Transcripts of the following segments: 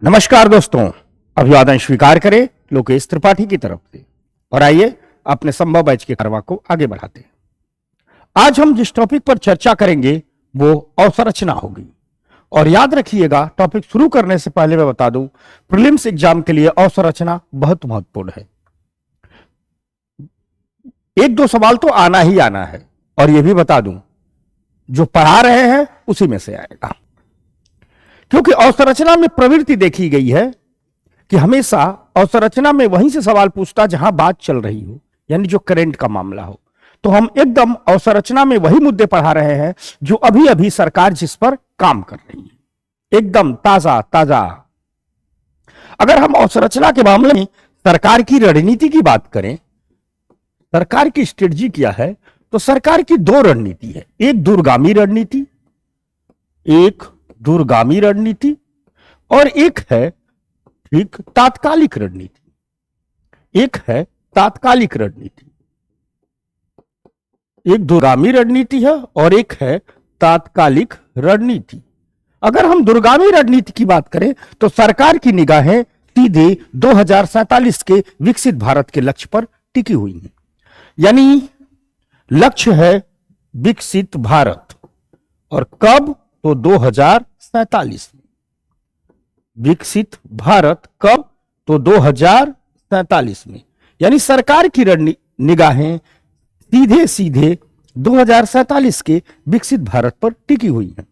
नमस्कार दोस्तों, अभिवादन स्वीकार करें लोकेश त्रिपाठी की तरफ से और आइए अपने संभव बैच के कारवा को आगे बढ़ाते हैं। आज हम जिस टॉपिक पर चर्चा करेंगे वो अवसंरचना होगी और याद रखिएगा, टॉपिक शुरू करने से पहले मैं बता दूं, प्रीलिम्स एग्जाम के लिए अवसंरचना बहुत महत्वपूर्ण है। एक दो सवाल तो आना ही आना है और यह भी बता दूं, जो पढ़ा रहे हैं उसी में से आएगा, क्योंकि अवसंरचना में प्रवृत्ति देखी गई है कि हमेशा अवसंरचना में वहीं से सवाल पूछता जहां बात चल रही हो, यानी जो करंट का मामला हो। तो हम एकदम अवसंरचना में वही मुद्दे पढ़ा रहे हैं जो अभी अभी सरकार जिस पर काम कर रही है, एकदम ताजा ताजा। अगर हम अवसंरचना के मामले में सरकार की रणनीति की बात करें, सरकार की स्ट्रेटजी क्या है, तो सरकार की दो रणनीति है। एक दूरगामी रणनीति, और एक है ठीक तात्कालिक रणनीति। एक दूरगामी रणनीति है और एक है तात्कालिक रणनीति। अगर हम दूरगामी रणनीति की बात करें तो सरकार की निगाहें सीधे 2047 के विकसित भारत के लक्ष्य पर टिकी हुई हैं। यानी लक्ष्य है विकसित भारत, और कब, तो 2047 में। विकसित भारत कब, तो 2047 में। यानी सरकार की निगाहें सीधे सीधे 2047 के विकसित भारत पर टिकी हुई हैं।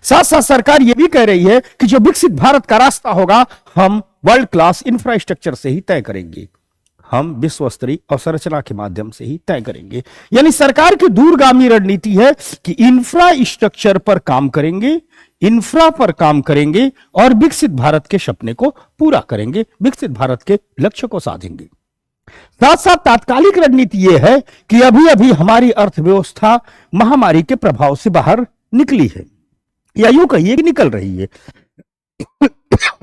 साथ साथ सरकार यह भी कह रही है कि जो विकसित भारत का रास्ता होगा, हम वर्ल्ड क्लास इंफ्रास्ट्रक्चर से ही तय करेंगे, हम विश्व स्तरीय अवसंरचना के माध्यम से ही तय करेंगे। यानी सरकार की दूरगामी रणनीति है कि इंफ्रास्ट्रक्चर पर काम करेंगे, और विकसित भारत के सपने को पूरा करेंगे, विकसित भारत के लक्ष्य को साधेंगे। साथ साथ तात्कालिक रणनीति यह है कि अभी अभी हमारी अर्थव्यवस्था महामारी के प्रभाव से बाहर निकली है, या यूं कहिए कि निकल रही है।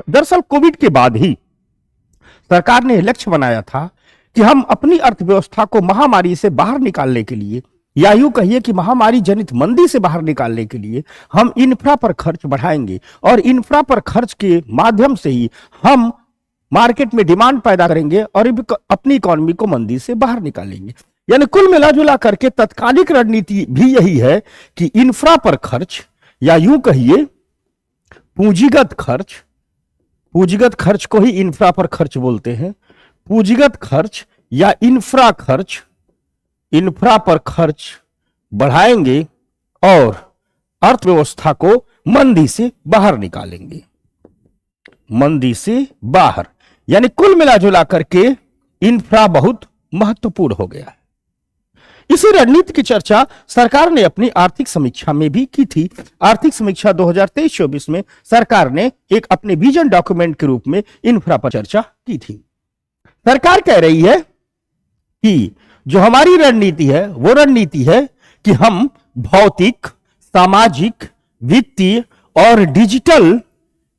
दरअसल कोविड के बाद ही सरकार ने लक्ष्य बनाया था कि हम अपनी अर्थव्यवस्था को महामारी से बाहर निकालने के लिए, या यूं कहिए कि महामारी जनित मंदी से बाहर निकालने के लिए हम इंफ्रा पर खर्च बढ़ाएंगे, और इंफ्रा पर खर्च के माध्यम से ही हम मार्केट में डिमांड पैदा करेंगे और अपनी इकोनॉमी को मंदी से बाहर निकालेंगे। यानी कुल मिलाजुला करके तात्कालिक रणनीति भी यही है कि इंफ्रा पर खर्च, या यूं कहिए पूंजीगत खर्च को ही इंफ्रा पर खर्च बोलते हैं। पूंजीगत खर्च या इंफ्रा पर खर्च बढ़ाएंगे और अर्थव्यवस्था को मंदी से बाहर निकालेंगे, यानी कुल मिलाजुला करके इंफ्रा बहुत महत्वपूर्ण हो गया है। इसी रणनीति की चर्चा सरकार ने अपनी आर्थिक समीक्षा में भी की थी। आर्थिक समीक्षा 2023-24 में सरकार ने एक अपने विजन डॉक्यूमेंट के रूप में इंफ्रा पर चर्चा की थी। सरकार कह रही है कि जो हमारी रणनीति है वो रणनीति है कि हम भौतिक, सामाजिक, वित्तीय और डिजिटल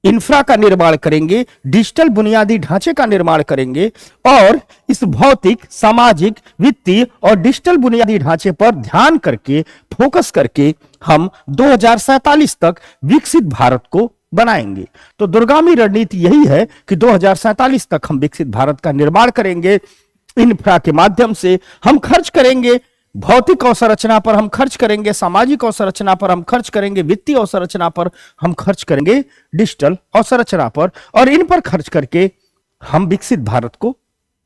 इंफ्रा का निर्माण करेंगे, डिजिटल बुनियादी ढांचे का निर्माण करेंगे, और इस भौतिक, सामाजिक, वित्तीय और डिजिटल बुनियादी ढांचे पर ध्यान करके, फोकस करके हम 2047 तक विकसित भारत को बनाएंगे। तो दूरगामी रणनीति यही है कि 2047 तक हम विकसित भारत का निर्माण करेंगे। इंफ्रा के माध्यम से हम खर्च करेंगे, भौतिक अवसंरचना पर हम खर्च करेंगे, सामाजिक अवसंरचना पर हम खर्च करेंगे, वित्तीय अवसंरचना पर हम खर्च करेंगे, डिजिटल अवसंरचना पर, और इन पर खर्च करके हम विकसित भारत को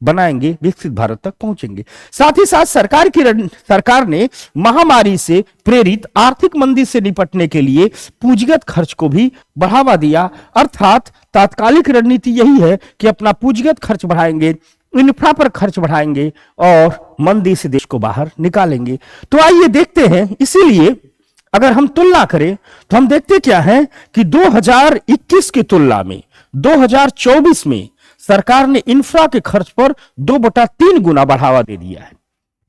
बनाएंगे, विकसित भारत तक पहुंचेंगे। साथ ही साथ सरकार ने महामारी से प्रेरित आर्थिक मंदी से निपटने के लिए पूंजीगत खर्च को भी बढ़ावा दिया। अर्थात तात्कालिक रणनीति यही है कि अपना पूंजीगत खर्च बढ़ाएंगे, इंफ्रा पर खर्च बढ़ाएंगे और मंदी से देश को बाहर निकालेंगे। तो आइए देखते हैं। इसीलिए अगर हम तुलना करें तो हम देखते क्या है कि 2021 की तुलना में 2024 में सरकार ने इंफ्रा के खर्च पर 2/3 गुना बढ़ावा दे दिया है।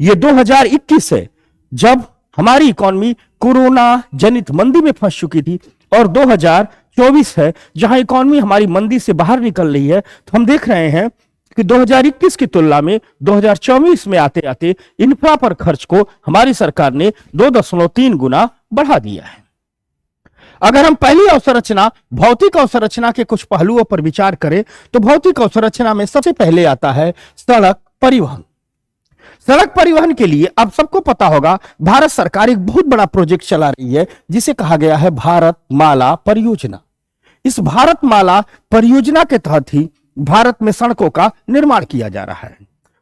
यह 2021 है जब हमारी इकोनॉमी कोरोना जनित मंदी में फंस चुकी थी, और 2024 है जहां इकोनॉमी हमारी मंदी से बाहर निकल रही है। तो हम देख रहे हैं कि 2021 की तुलना में 2024 में आते आते इंफ्रा पर खर्च को हमारी सरकार ने 2.3 गुना बढ़ा दिया है। अगर हम पहली अवसंरचना भौतिक अवसंरचना के कुछ पहलुओं पर विचार करें तो भौतिक अवसंरचना में सबसे पहले आता है सड़क परिवहन। सड़क परिवहन के लिए आप सबको पता होगा भारत सरकार एक बहुत बड़ा प्रोजेक्ट चला रही है जिसे कहा गया है भारत माला परियोजना। इस भारत माला परियोजना के तहत ही भारत में सड़कों का निर्माण किया जा रहा है।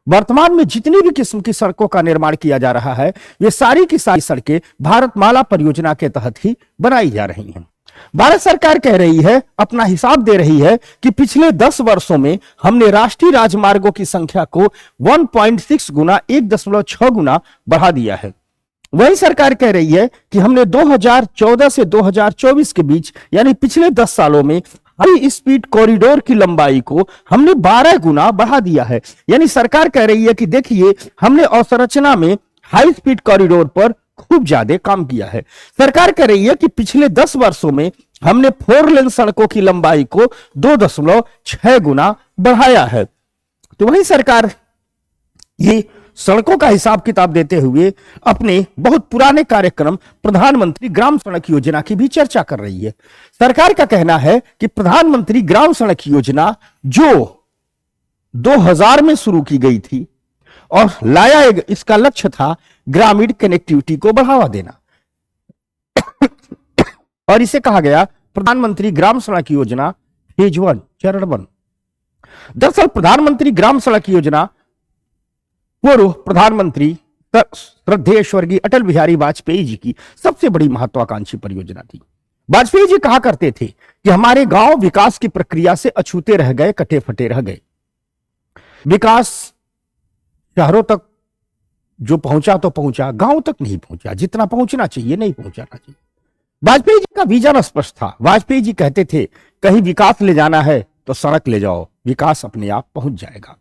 वर्तमान में जितनी भी किस्म की सड़कों का निर्माण किया जा रहा है वे सारी की सारी सड़कें भारत माला परियोजना के तहत ही बनाई जा रही हैं। भारत सरकार कह रही है, अपना हिसाब दे रही है कि पिछले 10 वर्षों में हमने राष्ट्रीय राजमार्गों की संख्या को 1.6 गुना 1.6 गुना बढ़ा दिया है। वही सरकार कह रही है कि हमने 2014 से 2024 के बीच यानी पिछले 10 सालों में हाई स्पीड कॉरिडोर की लंबाई को हमने 12 गुना बढ़ा दिया है। यानी सरकार कह रही है कि देखिए हमने अवसंरचना में हाई स्पीड कॉरिडोर पर खूब ज्यादा काम किया है। सरकार कह रही है कि पिछले 10 वर्षों में हमने 4 लेन सड़कों की लंबाई को 2.6 गुना बढ़ाया है। तो वही सरकार ये सड़कों का हिसाब किताब देते हुए अपने बहुत पुराने कार्यक्रम प्रधानमंत्री ग्राम सड़क योजना की भी चर्चा कर रही है। सरकार का कहना है कि प्रधानमंत्री ग्राम सड़क योजना जो 2000 में शुरू की गई थी और इसका लक्ष्य था ग्रामीण कनेक्टिविटी को बढ़ावा देना और इसे कहा गया प्रधानमंत्री ग्राम सड़क योजना फेज 1 चरण 1। दरअसल प्रधानमंत्री ग्राम सड़क योजना पूर्व प्रधानमंत्री श्रद्धेय स्वर्गीय अटल बिहारी वाजपेयी जी की सबसे बड़ी महत्वाकांक्षी परियोजना थी। वाजपेयी जी कहा करते थे कि हमारे गांव विकास की प्रक्रिया से अछूते रह गए, कटे फटे रह गए। विकास शहरों तक जो पहुंचा तो पहुंचा, गांव तक नहीं पहुंचा, जितना पहुंचना चाहिए नहीं पहुंचाना चाहिए। वाजपेयी जी का विजन स्पष्ट था। वाजपेयी जी कहते थे कहीं विकास ले जाना है तो सड़क ले जाओ, विकास अपने आप पहुंच जाएगा।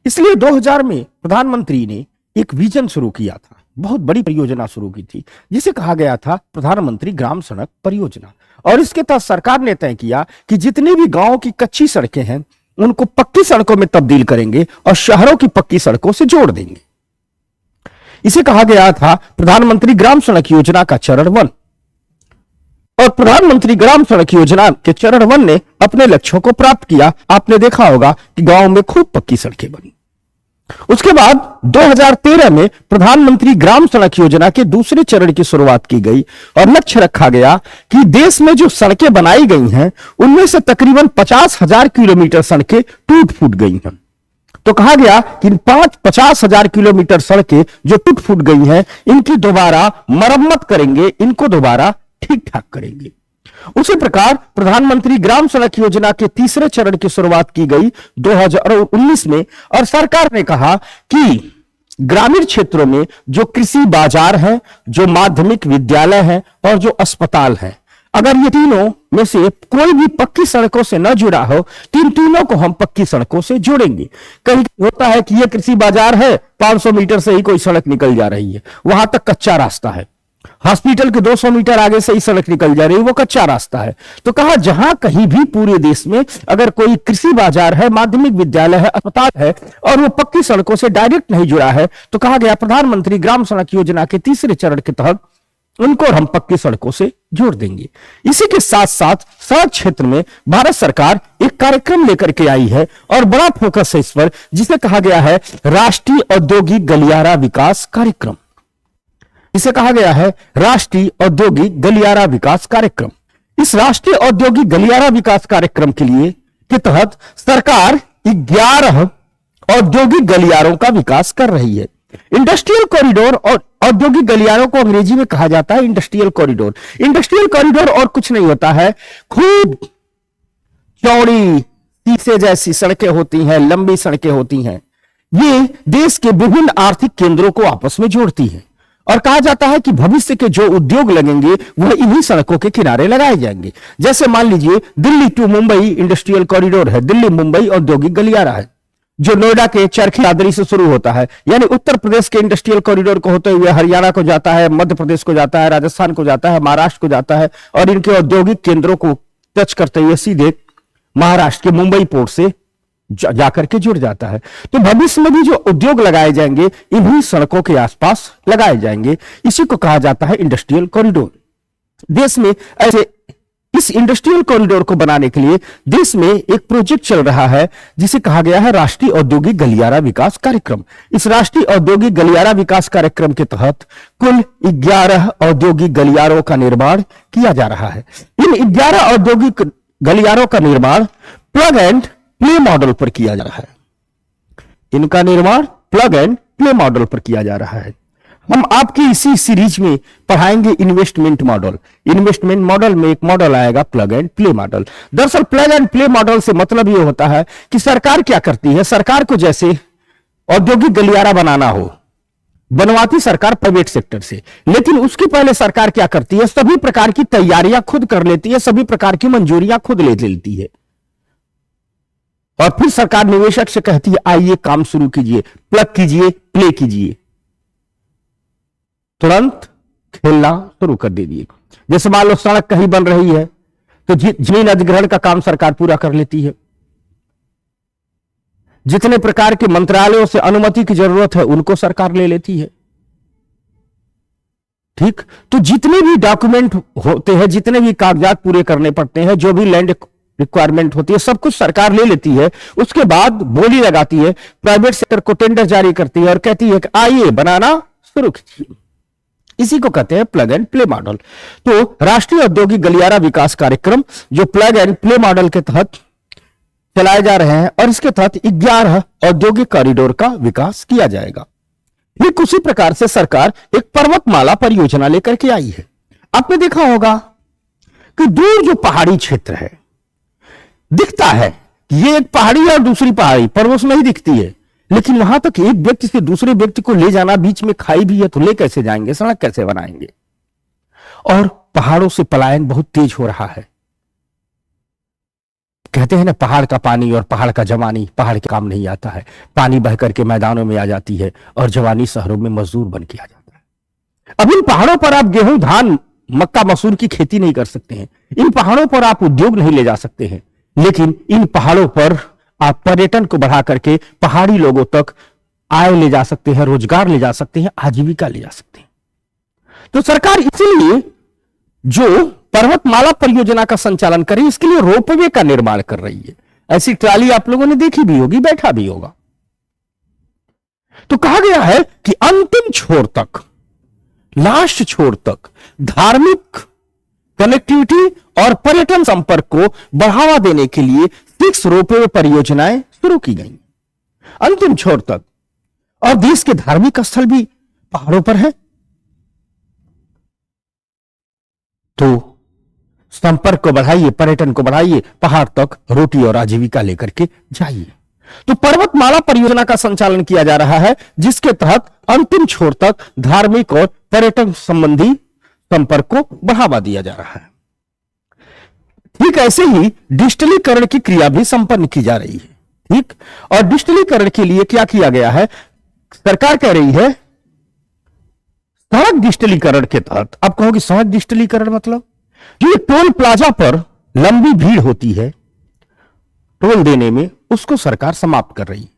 इसलिए 2000 में प्रधानमंत्री ने एक विजन शुरू किया था, बहुत बड़ी परियोजना शुरू की थी जिसे कहा गया था प्रधानमंत्री ग्राम सड़क परियोजना। और इसके तहत सरकार ने तय किया कि जितनी भी गांवों की कच्ची सड़कें हैं उनको पक्की सड़कों में तब्दील करेंगे और शहरों की पक्की सड़कों से जोड़ देंगे। इसे कहा गया था प्रधानमंत्री ग्राम सड़क योजना का चरण 1। और प्रधानमंत्री ग्राम सड़क योजना के चरण 1 ने अपने लक्ष्यों को प्राप्त किया। आपने देखा होगा कि गांव में खूब पक्की सड़कें बनी। उसके बाद 2013 में प्रधानमंत्री ग्राम सड़क योजना के दूसरे चरण की शुरुआत की गई और लक्ष्य रखा गया कि देश में जो सड़कें बनाई गई हैं उनमें से तकरीबन 50,000 किलोमीटर सड़कें टूट फूट गई हैं। तो कहा गया कि 50,000 किलोमीटर सड़कें जो टूट फूट गई हैं इनकी दोबारा मरम्मत करेंगे, इनको दोबारा ठीक ठाक करेंगे। उसी प्रकार प्रधानमंत्री ग्राम सड़क योजना के तीसरे चरण की शुरुआत की गई 2019 में और सरकार ने कहा कि ग्रामीण क्षेत्रों में जो कृषि बाजार है, जो माध्यमिक विद्यालय है और जो अस्पताल है, अगर ये तीनों में से कोई भी पक्की सड़कों से न जुड़ा हो तो इन तीनों को हम पक्की सड़कों से जोड़ेंगे। कहीं होता है कि ये कृषि बाजार है, 500 मीटर से ही कोई सड़क निकल जा रही है, वहां तक कच्चा रास्ता है। हॉस्पिटल के 200 मीटर आगे से ही सड़क निकल जा रही है, वो कच्चा रास्ता है। तो कहा जहां कहीं भी पूरे देश में अगर कोई कृषि बाजार है, माध्यमिक विद्यालय है, अस्पताल है और वो पक्की सड़कों से डायरेक्ट नहीं जुड़ा है तो कहा गया प्रधानमंत्री ग्राम सड़क योजना के तीसरे चरण के तहत उनको हम पक्की सड़कों से जोड़ देंगे। इसी के साथ साथ सड़क क्षेत्र में भारत सरकार एक कार्यक्रम लेकर के आई है और बड़ा फोकस है इस पर, जिसे कहा गया है राष्ट्रीय औद्योगिक गलियारा विकास कार्यक्रम। इसे कहा गया है राष्ट्रीय औद्योगिक गलियारा विकास कार्यक्रम। इस राष्ट्रीय औद्योगिक गलियारा विकास कार्यक्रम के लिए के तहत सरकार 11 औद्योगिक गलियारों का विकास कर रही है। इंडस्ट्रियल कॉरिडोर और औद्योगिक गलियारों को अंग्रेजी में कहा जाता है इंडस्ट्रियल कॉरिडोर। इंडस्ट्रियल कॉरिडोर और कुछ नहीं होता है, खूब चौड़ी शीशे जैसी सड़कें होती हैं, लंबी सड़कें होती हैं। ये देश के विभिन्न आर्थिक केंद्रों को आपस में जोड़ती हैं और कहा जाता है कि भविष्य के जो उद्योग लगेंगे वह इन्हीं सड़कों के किनारे लगाए जाएंगे। जैसे मान लीजिए Delhi to Mumbai industrial corridor है, दिल्ली मुंबई औद्योगिक गलियारा है जो नोएडा के चरखी दादरी से शुरू होता है, यानी उत्तर प्रदेश के इंडस्ट्रियल कॉरिडोर को होते हुए हरियाणा को जाता है, मध्य प्रदेश को जाता है, राजस्थान को जाता है, महाराष्ट्र को जाता है और इनके औद्योगिक केंद्रों को टच करते हुए सीधे महाराष्ट्र के मुंबई पोर्ट से जाकर के जुड़ जाता है। तो भविष्य में भी जो उद्योग लगाए जाएंगे इन्हीं सड़कों के आसपास लगाए जाएंगे। इसी को कहा जाता है इंडस्ट्रियल कॉरिडोर। देश में ऐसे इस इंडस्ट्रियल कॉरिडोर को बनाने के लिए देश में एक प्रोजेक्ट चल रहा है जिसे कहा गया है राष्ट्रीय औद्योगिक गलियारा विकास कार्यक्रम। इस राष्ट्रीय औद्योगिक गलियारा विकास कार्यक्रम के तहत कुल 11 औद्योगिक गलियारों का निर्माण किया जा रहा है। इन 11 औद्योगिक गलियारों का निर्माण प्लग एंड प्ले मॉडल पर किया जा रहा है। इनका निर्माण प्लग एंड प्ले मॉडल पर किया जा रहा है। हम आपकी इसी सीरीज में पढ़ाएंगे इन्वेस्टमेंट मॉडल। इन्वेस्टमेंट मॉडल में एक मॉडल आएगा प्लग एंड प्ले मॉडल। दरअसल प्लग एंड प्ले मॉडल से मतलब यह होता है कि सरकार क्या करती है, सरकार को जैसे औद्योगिक गलियारा बनाना हो, बनवाती सरकार प्राइवेट सेक्टर से, लेकिन उसके पहले सरकार क्या करती है, सभी प्रकार की तैयारियां खुद कर लेती है, सभी प्रकार की मंजूरियां खुद ले लेती है और फिर सरकार निवेशक से कहती है आइए काम शुरू कीजिए, प्लग कीजिए, प्ले कीजिए, तुरंत खेलना शुरू कर दीजिए। जैसे मान लो सड़क कहीं बन रही है तो जमीन अधिग्रहण का काम सरकार पूरा कर लेती है। जितने प्रकार के मंत्रालयों से अनुमति की जरूरत है उनको सरकार ले लेती है। ठीक, तो जितने भी डॉक्यूमेंट होते हैं, जितने भी कागजात पूरे करने पड़ते हैं, जो भी लैंड रिक्वायरमेंट होती है, सब कुछ सरकार ले लेती है। उसके बाद बोली लगाती है, प्राइवेट सेक्टर को टेंडर जारी करती है और कहती है कि आइए बनाना शुरू कीजिए। इसी को कहते हैं प्लग एंड प्ले मॉडल। तो राष्ट्रीय औद्योगिक गलियारा विकास कार्यक्रम जो प्लग एंड प्ले मॉडल के तहत चलाए जा रहे हैं और इसके तहत 11 औद्योगिक कॉरिडोर का विकास किया जाएगा। ठीक उसी प्रकार से सरकार एक पर्वतमाला परियोजना लेकर के आई है। आपने देखा होगा कि दूर जो पहाड़ी क्षेत्र है, दिखता है कि ये एक पहाड़ी और दूसरी पहाड़ी पर्वत नहीं दिखती है, लेकिन वहां तक एक व्यक्ति से दूसरे व्यक्ति को ले जाना, बीच में खाई भी है तो ले कैसे जाएंगे, सड़क कैसे बनाएंगे। और पहाड़ों से पलायन बहुत तेज हो रहा है। कहते हैं ना, पहाड़ का पानी और पहाड़ का जवानी पहाड़ के काम नहीं आता है। पानी बह करके मैदानों में आ जाती है और जवानी शहरों में मजदूर बन के आ जाता है। अब इन पहाड़ों पर आप गेहूं, धान, मक्का, मसूर की खेती नहीं कर सकते हैं। इन पहाड़ों पर आप उद्योग नहीं ले जा सकते हैं, लेकिन इन पहाड़ों पर आप पर्यटन को बढ़ा करके पहाड़ी लोगों तक आय ले जा सकते हैं, रोजगार ले जा सकते हैं, आजीविका ले जा सकते हैं। तो सरकार इसीलिए जो पर्वतमाला परियोजना का संचालन करे, इसके लिए रोपवे का निर्माण कर रही है। ऐसी ट्राली आप लोगों ने देखी भी होगी, बैठा भी होगा। तो कहा गया है कि अंतिम छोर तक, लास्ट छोर तक धार्मिक कनेक्टिविटी और पर्यटन संपर्क को बढ़ावा देने के लिए 6 रोपवे परियोजनाएं शुरू की गई अंतिम छोर तक। और देश के धार्मिक स्थल भी पहाड़ों पर है, तो संपर्क को बढ़ाइए, पर्यटन को बढ़ाइए, पहाड़ तक रोटी और आजीविका लेकर के जाइए। तो पर्वतमाला परियोजना का संचालन किया जा रहा है, जिसके तहत अंतिम छोर तक धार्मिक और पर्यटन संबंधी संपर्क को बढ़ावा दिया जा रहा है। ठीक ऐसे ही डिजिटलीकरण की क्रिया भी संपन्न की जा रही है। ठीक, और डिजिटलीकरण के लिए क्या किया गया है, सरकार कह रही है सड़क डिजिटलीकरण के तहत। आप कहोगे सड़क डिजिटलीकरण मतलब, जो टोल प्लाजा पर लंबी भीड़ होती है टोल देने में, उसको सरकार समाप्त कर रही है।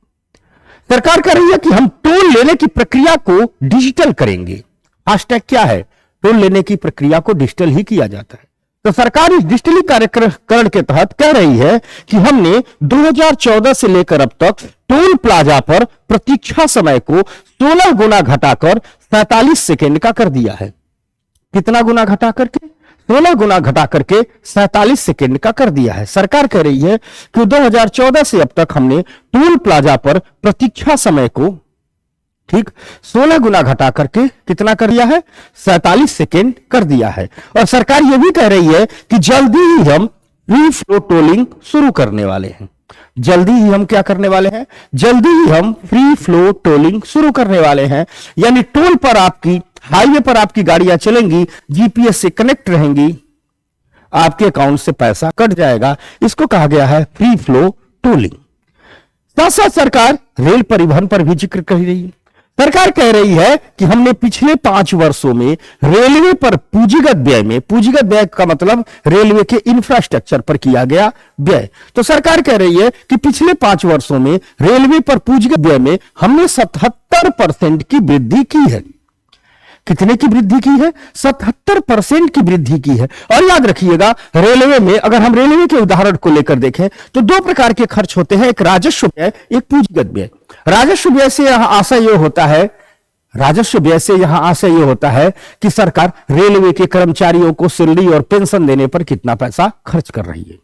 सरकार कह रही है कि हम टोल लेने की प्रक्रिया को डिजिटल करेंगे। फास्टैग क्या है, टोल लेने की प्रक्रिया को डिजिटल ही किया जाता है। तो सरकार इस डिजिटलीकरण के तहत कह रही है कि हमने 2014 से लेकर अब तक टोल प्लाजा पर प्रतीक्षा समय को 16 गुना घटाकर 47 सेकेंड का कर दिया है। कितना गुना घटा करके? 16 गुना घटा करके 47 सेकेंड का कर दिया है। सरकार कह रही है कि 2014 से अब तक हमने टोल प्लाजा पर प्रतीक्षा समय को, ठीक, 16 गुना घटा करके कितना कर दिया है? 47 सेकेंड कर दिया है। और सरकार यह भी कह रही है कि जल्दी ही हम फ्री फ्लो टोलिंग शुरू करने वाले हैं। जल्दी ही हम क्या करने वाले हैं? जल्दी ही हम फ्री फ्लो टोलिंग शुरू करने वाले हैं। यानी टोल पर आपकी, हाईवे पर आपकी गाड़ियां चलेंगी, जीपीएस से कनेक्ट रहेंगी, आपके अकाउंट से पैसा कट जाएगा। इसको कहा गया है फ्री फ्लो टोलिंग। साथ साथ सरकार रेल परिवहन पर भी जिक्र कर रही है। सरकार कह रही है कि हमने पिछले 5 वर्षों में रेलवे पर पूंजीगत व्यय में, पूंजीगत व्यय का मतलब रेलवे के इंफ्रास्ट्रक्चर पर किया गया व्यय, तो सरकार कह रही है कि पिछले 5 वर्षों में रेलवे पर पूंजीगत व्यय में हमने 77% की वृद्धि की है। कितने की वृद्धि की है? 77% की वृद्धि की है। और याद रखिएगा, रेलवे में अगर हम रेलवे के उदाहरण को लेकर देखें तो दो प्रकार के खर्च होते हैं, एक राजस्व व्यय, एक पूंजीगत व्यय। राजस्व व्यय से यहां आशय यह होता है, राजस्व व्यय से यहां आशय यह होता है कि सरकार रेलवे के कर्मचारियों को सैलरी और पेंशन देने पर कितना पैसा खर्च कर रही है,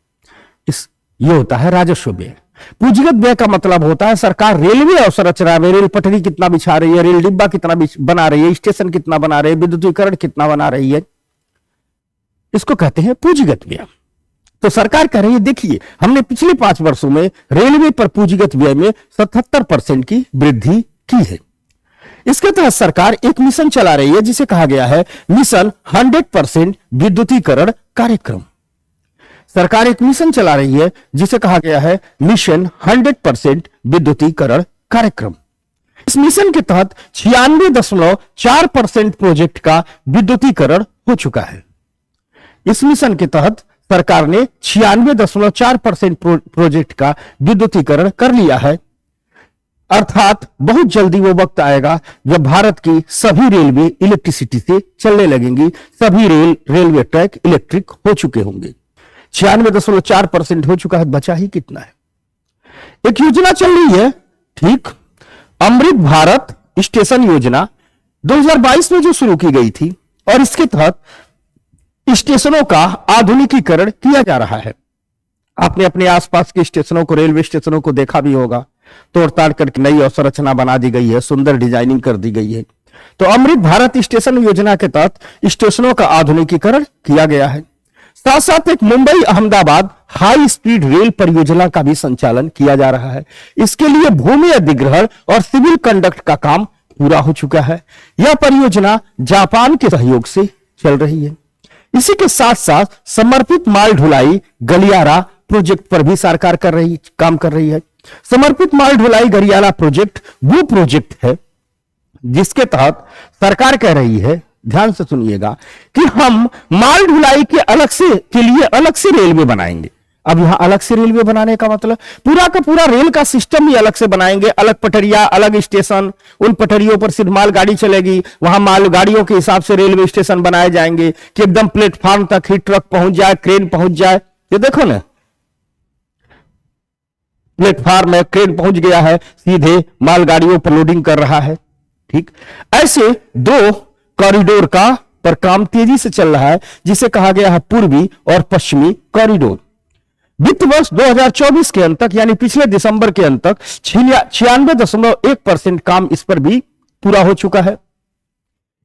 यह होता है राजस्व व्यय। पूंजीगत व्यय का मतलब होता है सरकार रेलवे अवसंरचना में रेल पटरी कितना बिछा रही है, रेल डिब्बा कितना बना रही है, स्टेशन कितना बना रही है, विद्युतीकरण कितना बना रही है, इसको कहते हैं पूंजीगत व्यय। तो सरकार कह रही है, देखिए हमने पिछले 5 वर्षों में रेलवे पर पूंजीगत व्यय में 77% की वृद्धि की है। इसके तहत सरकार एक मिशन चला रही है जिसे कहा गया है मिशन 100% विद्युतीकरण कार्यक्रम। सरकार एक मिशन चला रही है जिसे कहा गया है मिशन 100% विद्युतीकरण कार्यक्रम। इस मिशन के तहत 96.4% प्रोजेक्ट का विद्युतीकरण हो चुका है। इस मिशन के तहत सरकार ने 96.4% प्रोजेक्ट का विद्युतीकरण कर लिया है। अर्थात बहुत जल्दी वो वक्त आएगा जब भारत की सभी रेलवे इलेक्ट्रिसिटी से चलने लगेंगी, सभी रेलवे ट्रैक इलेक्ट्रिक हो चुके होंगे। 96.4% हो चुका है, बचा ही कितना है? एक योजना चल रही है, ठीक, अमृत भारत स्टेशन योजना 2022 में जो शुरू की गई थी, और इसके तहत स्टेशनों का आधुनिकीकरण किया जा रहा है। आपने अपने आसपास के स्टेशनों को, रेलवे स्टेशनों को देखा भी होगा, तोड़ताड़ करके नई अवसंरचना बना दी गई है, सुंदर डिजाइनिंग कर दी गई है। तो अमृत भारत स्टेशन योजना के तहत स्टेशनों का आधुनिकीकरण किया गया है। साथ साथ एक Mumbai Ahmedabad high speed rail परियोजना का भी संचालन किया जा रहा है। इसके लिए भूमि अधिग्रहण और सिविल कंडक्ट का काम पूरा हो चुका है। यह परियोजना जापान के सहयोग से चल रही है। इसी के साथ साथ समर्पित माल ढुलाई गलियारा प्रोजेक्ट पर भी सरकार काम कर रही है। समर्पित माल ढुलाई गलियारा प्रोजेक्ट वो प्रोजेक्ट है जिसके तहत सरकार कह रही है, ध्यान से सुनिएगा, कि हम माल ढुलाई के लिए अलग से रेलवे बनाएंगे। अब यहां अलग से रेलवे बनाने का मतलब पूरा का पूरा रेल का सिस्टम ही अलग से बनाएंगे, अलग पटरिया, अलग स्टेशन, उन पटरियों पर सिर्फ मालगाड़ी चलेगी, वहां मालगाड़ियों के हिसाब से रेलवे स्टेशन बनाए जाएंगे कि एकदम प्लेटफॉर्म तक ही ट्रक पहुंच जाए, क्रेन पहुंच जाए। ये देखो ना, प्लेटफॉर्म में क्रेन पहुंच गया है, सीधे मालगाड़ियों पर लोडिंग कर रहा है। ठीक, ऐसे 2 कॉरिडोर का पर काम तेजी से चल रहा है जिसे कहा गया है पूर्वी और पश्चिमी कॉरिडोर। वित्त वर्ष 2024 के अंत तक, यानी पिछले दिसंबर के अंत तक 96.1% काम इस पर भी पूरा हो चुका है।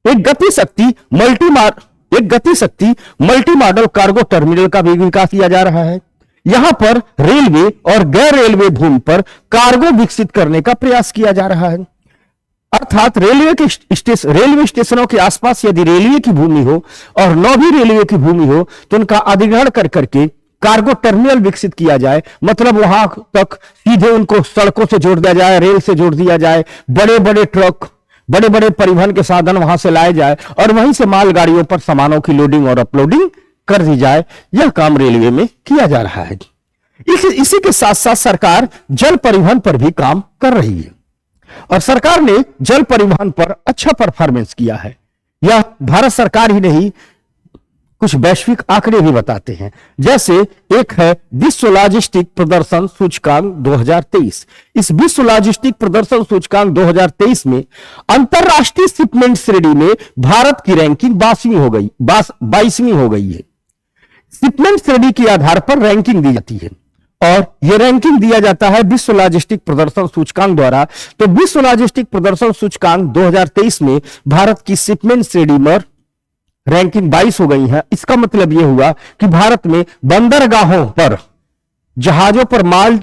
एक गति शक्ति मल्टी मॉडल कार्गो टर्मिनल का भी विकास किया जा रहा है। यहां पर रेलवे और गैर रेलवे भूमि पर कार्गो विकसित करने का प्रयास किया जा रहा है। अर्थात रेलवे स्टेशनों के आसपास यदि रेलवे की भूमि हो और न भी रेलवे की भूमि हो तो उनका अधिग्रहण करके कार्गो टर्मिनल विकसित किया जाए। मतलब वहां तक सीधे उनको सड़कों से जोड़ दिया जाए, रेल से जोड़ दिया जाए, बड़े बड़े ट्रक, बड़े बड़े परिवहन के साधन वहां से लाए जाए और वहीं से मालगाड़ियों पर सामानों की लोडिंग और अपलोडिंग कर दी जाए। यह काम रेलवे में किया जा रहा है। इसी के साथ साथ सरकार जल परिवहन पर भी काम कर रही है और सरकार ने जल परिवहन पर अच्छा परफॉर्मेंस किया है। यह भारत सरकार ही नहीं, कुछ वैश्विक आंकड़े भी बताते हैं। जैसे एक है विश्व लॉजिस्टिक प्रदर्शन सूचकांक 2023। इस विश्व लॉजिस्टिक प्रदर्शन सूचकांक 2023 में अंतरराष्ट्रीय शिपमेंट श्रेणी में भारत की रैंकिंग 22वीं हो गई है। शिपमेंट श्रेणी के आधार पर रैंकिंग दी जाती है और यह रैंकिंग दिया जाता है विश्व लॉजिस्टिक प्रदर्शन सूचकांक द्वारा। तो विश्व लॉजिस्टिक प्रदर्शन सूचकांक 2023 में भारत की शिपमेंट श्रेणी में रैंकिंग 22 हो गई है। इसका मतलब यह हुआ कि भारत में बंदरगाहों पर, जहाजों पर माल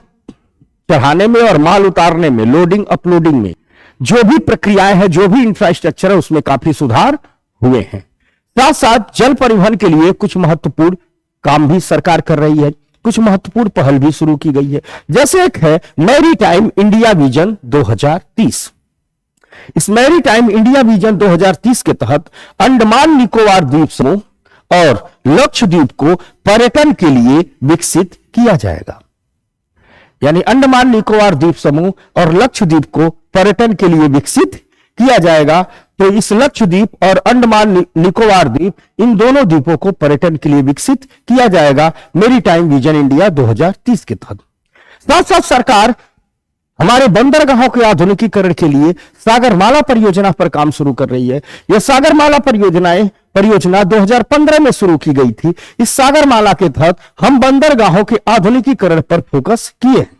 चढ़ाने में और माल उतारने में, लोडिंग अपलोडिंग में जो भी प्रक्रियाएं हैं, जो भी इंफ्रास्ट्रक्चर है, उसमें काफी सुधार हुए हैं। साथ साथ जल परिवहन के लिए कुछ महत्वपूर्ण काम भी सरकार कर रही है, कुछ महत्वपूर्ण पहल भी शुरू की गई है। जैसे एक है मैरीटाइम इंडिया विजन 2030। इस मैरीटाइम इंडिया विजन 2030 के तहत अंडमान निकोबार द्वीप समूह और लक्षद्वीप को पर्यटन के लिए विकसित किया जाएगा। यानी अंडमान निकोबार द्वीप समूह और लक्षद्वीप को पर्यटन के लिए विकसित किया जाएगा। तो इस लक्षद्वीप और अंडमान निकोबार द्वीप, इन दोनों द्वीपों को पर्यटन के लिए विकसित किया जाएगा मैरीटाइम विजन इंडिया 2030 के तहत। साथ साथ सरकार हमारे बंदरगाहों के आधुनिकीकरण के लिए सागरमाला परियोजना पर काम शुरू कर रही है। यह सागरमाला परियोजना 2015 में शुरू की गई थी। इस सागरमाला के तहत हम बंदरगाहों के आधुनिकीकरण पर फोकस किए हैं।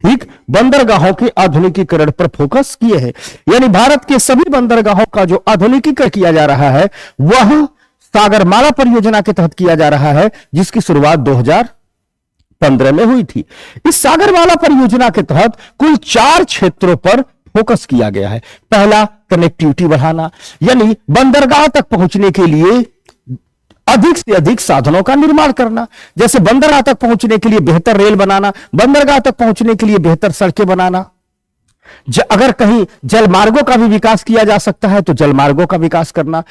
ठीक, बंदरगाहों के आधुनिकीकरण पर फोकस किए हैं, यानी भारत के सभी बंदरगाहों का जो आधुनिकीकरण किया जा रहा है वह सागरमाला परियोजना के तहत किया जा रहा है, जिसकी शुरुआत 2015 में हुई थी। इस सागरमाला परियोजना के तहत कुल 4 क्षेत्रों पर फोकस किया गया है। पहला, कनेक्टिविटी बढ़ाना, यानी बंदरगाह तक पहुंचने के लिए अधिक से अधिक साधनों का निर्माण करना। जैसे बंदरगाह तक पहुंचने के लिए बेहतर रेल बनाना, बंदरगाह तक पहुंचने के लिए बेहतर सड़कें बनाना। अगर कहीं जलमार्गों का भी विकास किया जा सकता है तो जलमार्गों का विकास करना।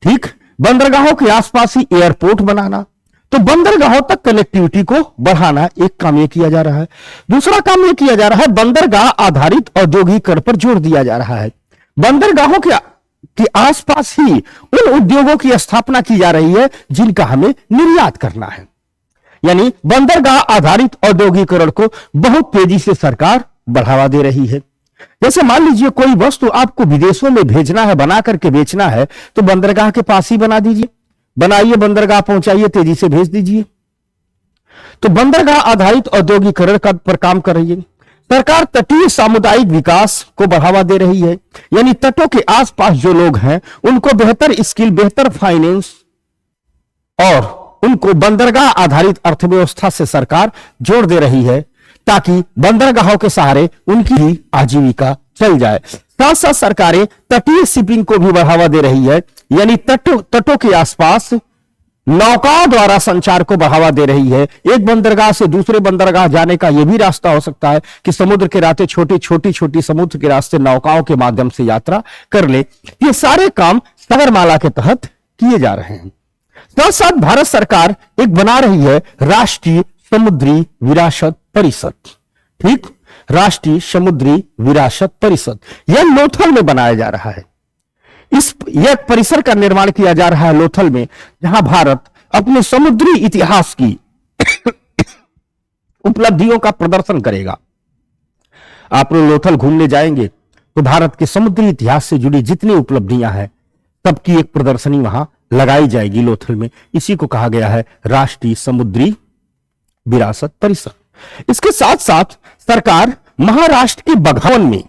ठीक, बंदरगाहों के आसपास ही एयरपोर्ट बनाना। तो बंदरगाहों तक कनेक्टिविटी को बढ़ाना एक काम यह किया जा रहा है। दूसरा काम यह किया जा रहा है, बंदरगाह आधारित औद्योगिकीकरण पर जोर दिया जा रहा है। बंदरगाहों के आसपास ही उन उद्योगों की स्थापना की जा रही है जिनका हमें निर्यात करना है। यानी बंदरगाह आधारित औद्योगिकीकरण को बहुत तेजी से सरकार बढ़ावा दे रही है। जैसे मान लीजिए कोई वस्तु आपको विदेशों में भेजना है, बना करके बेचना है, तो बंदरगाह के पास ही बना दीजिए, बनाइए, बंदरगाह पहुंचाइए, तेजी से भेज दीजिए। तो बंदरगाह आधारित औद्योगिकीकरण पर काम कर रही है सरकार। तटीय सामुदायिक विकास को बढ़ावा दे रही है, यानी तटों के आसपास जो लोग हैं उनको बेहतर स्किल, बेहतर फाइनेंस और उनको बंदरगाह आधारित अर्थव्यवस्था से सरकार जोड़ दे रही है, ताकि बंदरगाहों के सहारे उनकी भी आजीविका चल जाए। साथ साथ सरकारें तटीय शिपिंग को भी बढ़ावा दे रही है, यानी तटों के आसपास नौकाओं द्वारा संचार को बढ़ावा दे रही है। एक बंदरगाह से दूसरे बंदरगाह जाने का यह भी रास्ता हो सकता है कि समुद्र के रास्ते छोटी समुद्र के रास्ते नौकाओं के माध्यम से यात्रा कर ले। ये सारे काम सागरमाला के तहत किए जा रहे हैं। साथ साथ भारत सरकार एक बना रही है राष्ट्रीय समुद्री विरासत परिषद। ठीक, राष्ट्रीय समुद्री विरासत परिषद यह लोथल में बनाया जा रहा है। यह परिसर का निर्माण किया जा रहा है लोथल में, जहां भारत अपने समुद्री इतिहास की उपलब्धियों का प्रदर्शन करेगा। आप लोग लोथल घूमने जाएंगे तो भारत के समुद्री इतिहास से जुड़ी जितनी उपलब्धियां हैं सबकी एक प्रदर्शनी वहां लगाई जाएगी लोथल में। इसी को कहा गया है राष्ट्रीय समुद्री विरासत परिषद। इसके साथ साथ सरकार महाराष्ट्र के बघावन में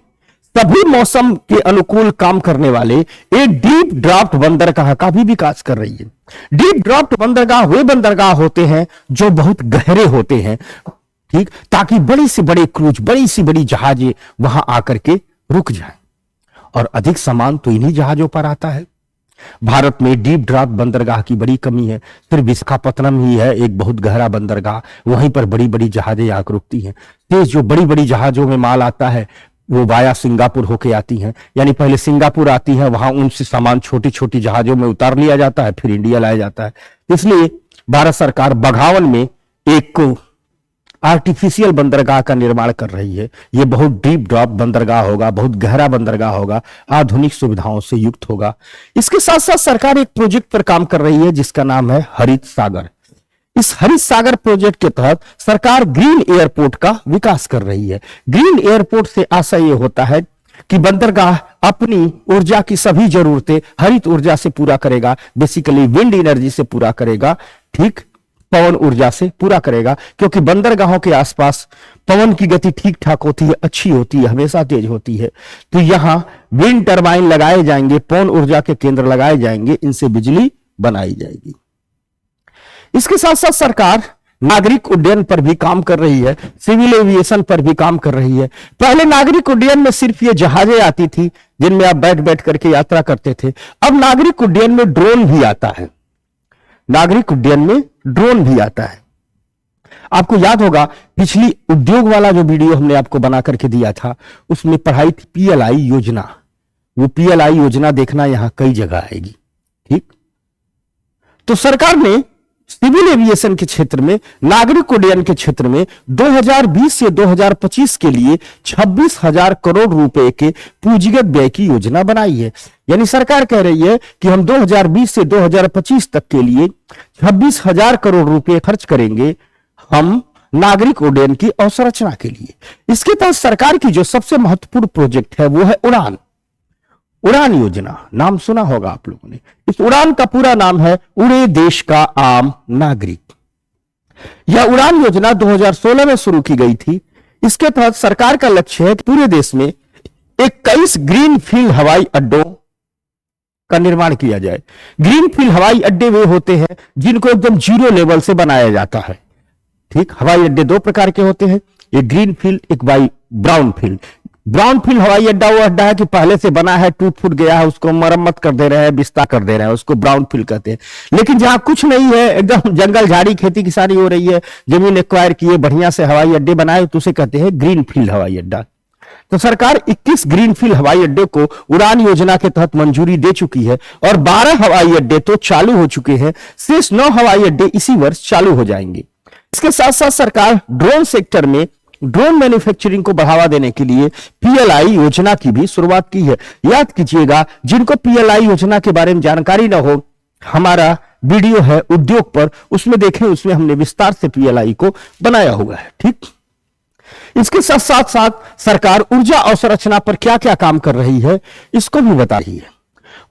सभी मौसम के अनुकूल काम करने वाले एक डीप ड्राफ्ट बंदरगाह का भी विकास कर रही है। डीप ड्राफ्ट बंदरगाह वे बंदरगाह होते हैं जो बहुत गहरे होते हैं, ठीक, ताकि बड़ी से बड़े क्रूज, बड़ी सी बड़ी जहाजें वहां आकर के रुक जाएं। और अधिक सामान तो इन्हीं जहाजों पर आता है। भारत में डीप ड्राफ्ट बंदरगाह की बड़ी कमी है। सिर्फ विशाखापत्तनम ही है एक बहुत गहरा बंदरगाह, वहीं पर बड़ी बड़ी जहाजें आकर रुकती हैं। तेज जो बड़ी बड़ी जहाजों में माल आता है वो वाया सिंगापुर होके आती हैं, यानी पहले सिंगापुर आती है, वहां उनसे सामान छोटी छोटी जहाजों में उतार लिया जाता है, फिर इंडिया लाया जाता है। इसलिए भारत सरकार बघावन में एक आर्टिफिशियल बंदरगाह का निर्माण कर रही है। यह बहुत डीप ड्रॉप बंदरगाह होगा, बहुत गहरा बंदरगाह होगा, आधुनिक सुविधाओं से युक्त होगा। इसके साथ साथ सरकार एक प्रोजेक्ट पर काम कर रही है जिसका नाम है हरित सागर। इस हरित सागर प्रोजेक्ट के तहत सरकार ग्रीन एयरपोर्ट का विकास कर रही है। ग्रीन एयरपोर्ट से आशय यह होता है कि बंदरगाह अपनी ऊर्जा की सभी जरूरतें हरित ऊर्जा से पूरा करेगा, बेसिकली विंड एनर्जी से पूरा करेगा, ठीक, पवन ऊर्जा से पूरा करेगा, क्योंकि बंदरगाहों के आसपास पवन की गति ठीक ठाक होती है, अच्छी होती है, हमेशा तेज होती है। तो यहां विंड टरबाइन लगाए जाएंगे, पवन ऊर्जा के केंद्र लगाए जाएंगे, इनसे बिजली बनाई जाएगी। इसके साथ साथ सरकार नागरिक उड्डयन पर भी काम कर रही है, सिविल एविएशन पर भी काम कर रही है। पहले नागरिक उड्डयन में सिर्फ ये जहाजें आती थी जिनमें आप बैठ बैठ करके यात्रा करते थे। अब नागरिक उड्डयन में ड्रोन भी आता है। नागरिक उड्डयन में ड्रोन भी आता है। आपको याद होगा पिछली उद्योग वाला जो वीडियो हमने आपको बना करके दिया था, उसमें पढ़ाई थी पीएलआई योजना। वो पीएलआई योजना देखना यहां कई जगह आएगी, ठीक। तो सरकार ने सिविल एविएशन के क्षेत्र में, नागरिक उड्डयन के क्षेत्र में 2020 से 2025 के लिए 26,000 करोड़ रुपए के पूंजीगत व्यय की योजना बनाई है। यानी सरकार कह रही है कि हम 2020 से 2025 तक के लिए 26,000 करोड़ रुपए खर्च करेंगे हम नागरिक उड्डयन की अवसंरचना के लिए। इसके तहत सरकार की जो सबसे महत्वपूर्ण प्रोजेक्ट है वो है उड़ान। उड़ान योजना नाम सुना होगा आप लोगों ने। इस उड़ान का पूरा नाम है उड़े देश का आम नागरिक। यह उड़ान योजना 2016 में शुरू की गई थी। इसके तहत सरकार का लक्ष्य है कि पूरे देश में 21 ग्रीनफील्ड हवाई अड्डों का निर्माण किया जाए। ग्रीनफील्ड हवाई अड्डे वे होते हैं जिनको एकदम जीरो लेवल से बनाया जाता है। ठीक, हवाई अड्डे दो प्रकार के होते हैं, एक ग्रीन फील्ड, एक ब्राउन फील्ड। ब्राउन फील्ड हवाई अड्डा वो अड्डा है कि पहले से बना है, टूट फूट गया है, उसको मरम्मत कर दे रहे हैं, विस्तार कर दे रहे हैं, उसको ब्राउन फील्ड कहते हैं। लेकिन जहां कुछ नहीं है, एकदम जंगल झाड़ी खेती किसानी हो रही है, जमीन एक्वायर किए, बढ़िया से हवाई अड्डे बनाए, तो उसे कहते हैं ग्रीन फील्ड हवाई अड्डा। तो सरकार 21 ग्रीनफील्ड हवाई अड्डे को उड़ान योजना के तहत मंजूरी दे चुकी है और 12 हवाई अड्डे तो चालू हो चुके हैं। शेष 9 हवाई अड्डे इसी वर्ष चालू हो जाएंगे। इसके साथ साथ सरकार ड्रोन सेक्टर में ड्रोन मैन्युफैक्चरिंग को बढ़ावा देने के लिए पीएलआई योजना की भी शुरुआत की है। याद कीजिएगा, जिनको पीएलआई योजना के बारे में जानकारी ना हो, हमारा वीडियो है उद्योग पर, उसमें देखें, उसमें हमने विस्तार से पीएलआई को बनाया हुआ है। ठीक, इसके साथ साथ सरकार ऊर्जा अवसंरचना पर क्या क्या काम कर रही है इसको भी बता रही है।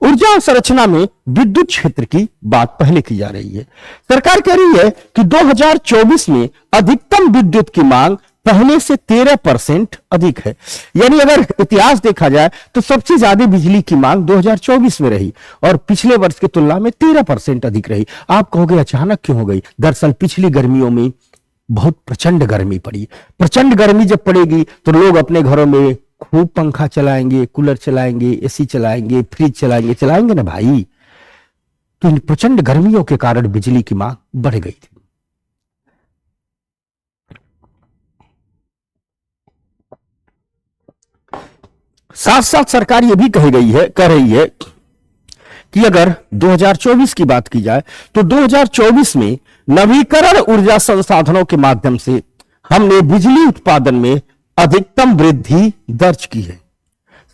ऊर्जा अवसंरचना में विद्युत क्षेत्र की बात पहले की जा रही है। सरकार कह रही है कि 2024 में अधिकतम विद्युत की मांग पहले से 13% अधिक है। यानी अगर इतिहास देखा जाए तो सबसे ज्यादा बिजली की मांग 2024 में रही और पिछले वर्ष की तुलना में 13% अधिक रही। आप कहोगे अचानक क्यों हो गई? दरअसल पिछली गर्मियों में बहुत प्रचंड गर्मी पड़ी। प्रचंड गर्मी जब पड़ेगी तो लोग अपने घरों में खूब पंखा चलाएंगे, कूलर चलाएंगे, एसी चलाएंगे, फ्रिज चलाएंगे ना भाई। तो इन प्रचंड गर्मियों के कारण बिजली की मांग बढ़ गई थी। साथ साथ सरकार यह भी कह रही है कि अगर 2024 की बात की जाए तो 2024 में नवीकरण ऊर्जा संसाधनों के माध्यम से हमने बिजली उत्पादन में अधिकतम वृद्धि दर्ज की है।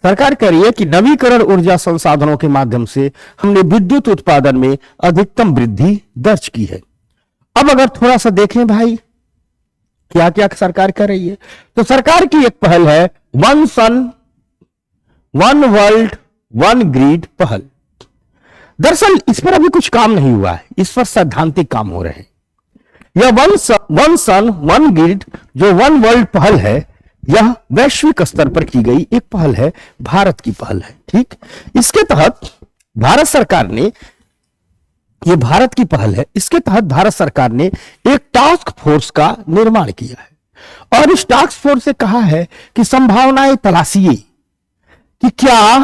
सरकार कह रही है कि नवीकरण ऊर्जा संसाधनों के माध्यम से हमने विद्युत उत्पादन में अधिकतम वृद्धि दर्ज की है। अब अगर थोड़ा सा देखें भाई क्या क्या सरकार कर रही है, तो सरकार की एक पहल है one sun one world one grid पहल। दरअसल इस पर अभी कुछ काम नहीं हुआ है, इस पर सैद्धांतिक काम हो रहे हैं। यह वन सन वन ग्रिड जो वन वर्ल्ड पहल है, यह वैश्विक स्तर पर की गई एक पहल है, भारत की पहल है। ठीक, इसके तहत भारत सरकार ने, यह भारत की पहल है, इसके तहत भारत सरकार ने एक टास्क फोर्स का निर्माण किया है और इस टास्क फोर्स से कहा है कि संभावनाएं तलाशिए कि क्या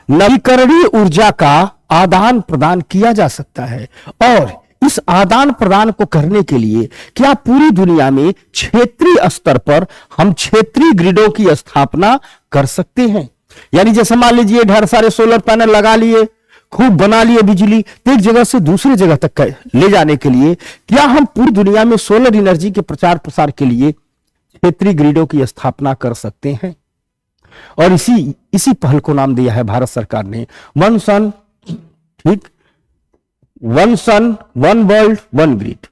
नवीकरणीय ऊर्जा का आदान प्रदान किया जा सकता है और इस आदान प्रदान को करने के लिए क्या पूरी दुनिया में क्षेत्रीय स्तर पर हम क्षेत्रीय ग्रिडों की स्थापना कर सकते हैं। यानी जैसे मान लीजिए ढेर सारे सोलर पैनल लगा लिए, खूब बना लिए बिजली, तो एक जगह से दूसरी जगह तक ले जाने के लिए क्या हम पूरी दुनिया में सोलर एनर्जी के प्रचार प्रसार के लिए क्षेत्रीय ग्रिडों की स्थापना कर सकते हैं। और इसी पहल को नाम दिया है भारत सरकार ने वन सन, ठीक, one sun one world one grid.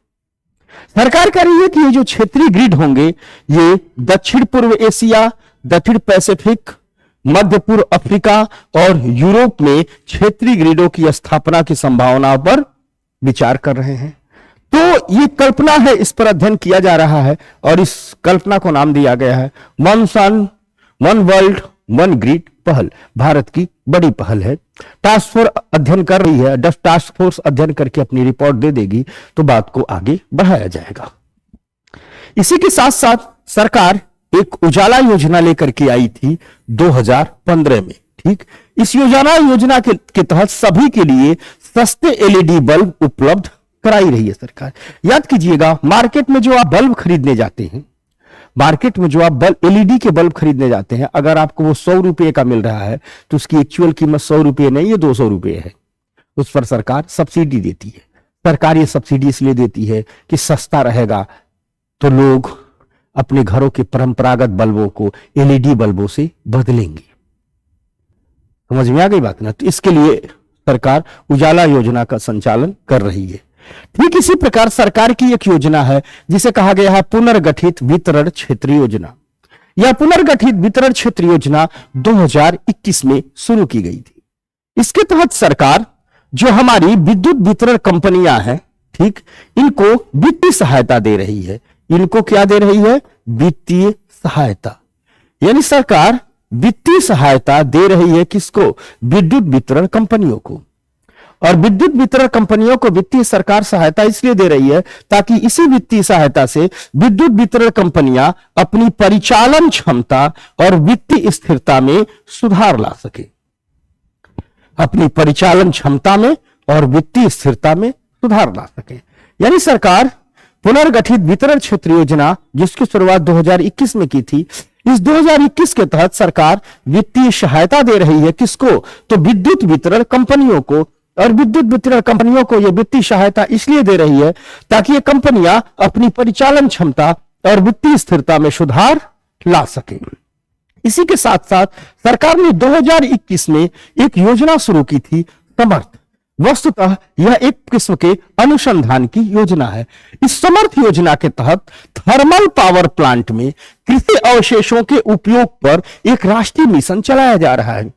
सरकार कह रही है कि ये जो क्षेत्रीय ग्रिड होंगे ये दक्षिण पूर्व एशिया, दक्षिण पैसिफिक, मध्य पूर्व अफ्रीका और यूरोप में क्षेत्रीय ग्रिडों की स्थापना की संभावना पर विचार कर रहे हैं। तो ये कल्पना है, इस पर अध्ययन किया जा रहा है और इस कल्पना को नाम दिया गया है one sun one world one grid पहल। भारत की बड़ी पहल है। टास्क फोर्स अध्ययन कर रही है, टास्क फोर्स अध्ययन करके अपनी रिपोर्ट दे देगी तो बात को आगे बढ़ाया जाएगा। इसी के साथ साथ सरकार एक उजाला योजना लेकर के आई थी 2015 में। ठीक, इस योजना के तहत सभी के लिए सस्ते एलईडी बल्ब उपलब्ध कराई रही है सरकार। याद कीजिएगा, मार्केट में जो आप बल्ब खरीदने जाते हैं, मार्केट में जो आप एलईडी के बल्ब खरीदने जाते हैं, अगर आपको वो 100 रुपए का मिल रहा है तो उसकी एक्चुअल कीमत 100 रुपए नहीं, ये 200 रुपए है। उस पर सरकार सब्सिडी देती है। सरकार ये सब्सिडी इसलिए देती है कि सस्ता रहेगा तो लोग अपने घरों के परंपरागत बल्बों को एलईडी बल्बों से बदलेंगे। समझ में आ गई बात ना? तो इसके लिए सरकार उजाला योजना का संचालन कर रही है। ठीक इसी प्रकार सरकार की एक योजना है जिसे कहा गया है पुनर्गठित वितरण क्षेत्र योजना। यह पुनर्गठित वितरण क्षेत्र योजना 2021 में शुरू की गई थी। इसके तहत सरकार जो हमारी विद्युत वितरण कंपनियां हैं, ठीक, इनको वित्तीय सहायता दे रही है। इनको क्या दे रही है? वित्तीय सहायता। यानी सरकार वित्तीय सहायता दे रही है किसको? विद्युत वितरण कंपनियों को। और विद्युत वितरण कंपनियों को वित्तीय सरकार सहायता इसलिए दे रही है ताकि इसी वित्तीय सहायता से विद्युत वितरण कंपनियां अपनी परिचालन क्षमता और वित्तीय स्थिरता में सुधार ला सके। अपनी परिचालन क्षमता में और वित्तीय स्थिरता में सुधार ला सके। यानी सरकार पुनर्गठित वितरण क्षेत्र योजना जिसकी शुरुआत 2021 में की थी, इस 2021 के तहत सरकार वित्तीय सहायता दे रही है किसको? तो विद्युत वितरण कंपनियों को। और विद्युत वितरण कंपनियों को यह वित्तीय सहायता इसलिए दे रही है ताकि ये कंपनियां अपनी परिचालन क्षमता और वित्तीय स्थिरता में सुधार ला सके। इसी के साथ साथ सरकार ने 2021 में एक योजना शुरू की थी, समर्थ। वस्तुतः यह एक किस्म के अनुसंधान की योजना है। इस समर्थ योजना के तहत थर्मल पावर प्लांट में कृषि अवशेषों के उपयोग पर एक राष्ट्रीय मिशन चलाया जा रहा है।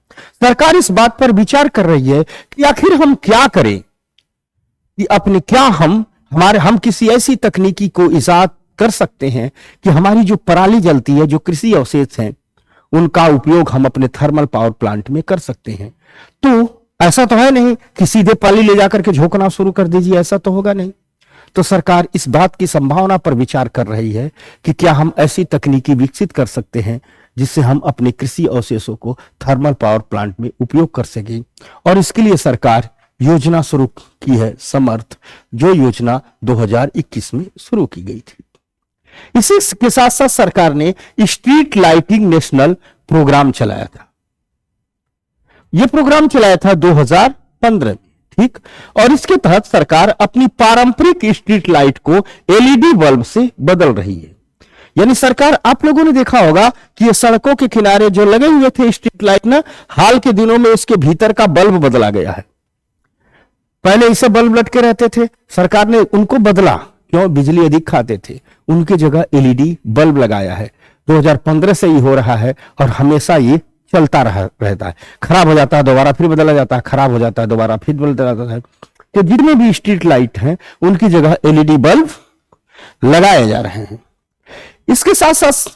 सरकार इस बात पर विचार कर रही है कि आखिर हम क्या करें, कि अपने क्या हम किसी ऐसी तकनीकी को इजाद कर सकते हैं कि हमारी जो पराली जलती है, जो कृषि अवशेष हैं, उनका उपयोग हम अपने थर्मल पावर प्लांट में कर सकते हैं। तो ऐसा तो है नहीं कि सीधे पराली ले जाकर के झोंकना शुरू कर दीजिए, ऐसा तो होगा नहीं। तो सरकार इस बात की संभावना पर विचार कर रही है कि क्या हम ऐसी तकनीकी विकसित कर सकते हैं जिससे हम अपने कृषि अवशेषों को थर्मल पावर प्लांट में उपयोग कर सकें। और इसके लिए सरकार योजना शुरू की है, समर्थ, जो योजना 2021 में शुरू की गई थी। इसी के साथ साथ सरकार ने स्ट्रीट लाइटिंग नेशनल प्रोग्राम चलाया था। यह प्रोग्राम चलाया था 2015 में, ठीक। और इसके तहत सरकार अपनी पारंपरिक स्ट्रीट लाइट को एलईडी बल्ब से बदल रही है। यानी सरकार, आप लोगों ने देखा होगा कि ये सड़कों के किनारे जो लगे हुए थे स्ट्रीट लाइट ना, हाल के दिनों में उसके भीतर का बल्ब बदला गया है। पहले इसे बल्ब लटके रहते थे, सरकार ने उनको बदला, क्यों? बिजली अधिक खाते थे, उनकी जगह एलईडी बल्ब लगाया है। 2015 से ही हो रहा है और हमेशा ये चलता रहता है। खराब हो जाता है, दोबारा फिर बदला जाता है, खराब हो जाता है, दोबारा फिर बदला जाता है। तो जितने भी स्ट्रीट लाइट हैं उनकी जगह एलईडी बल्ब लगाए जा रहे हैं। इसके साथ साथ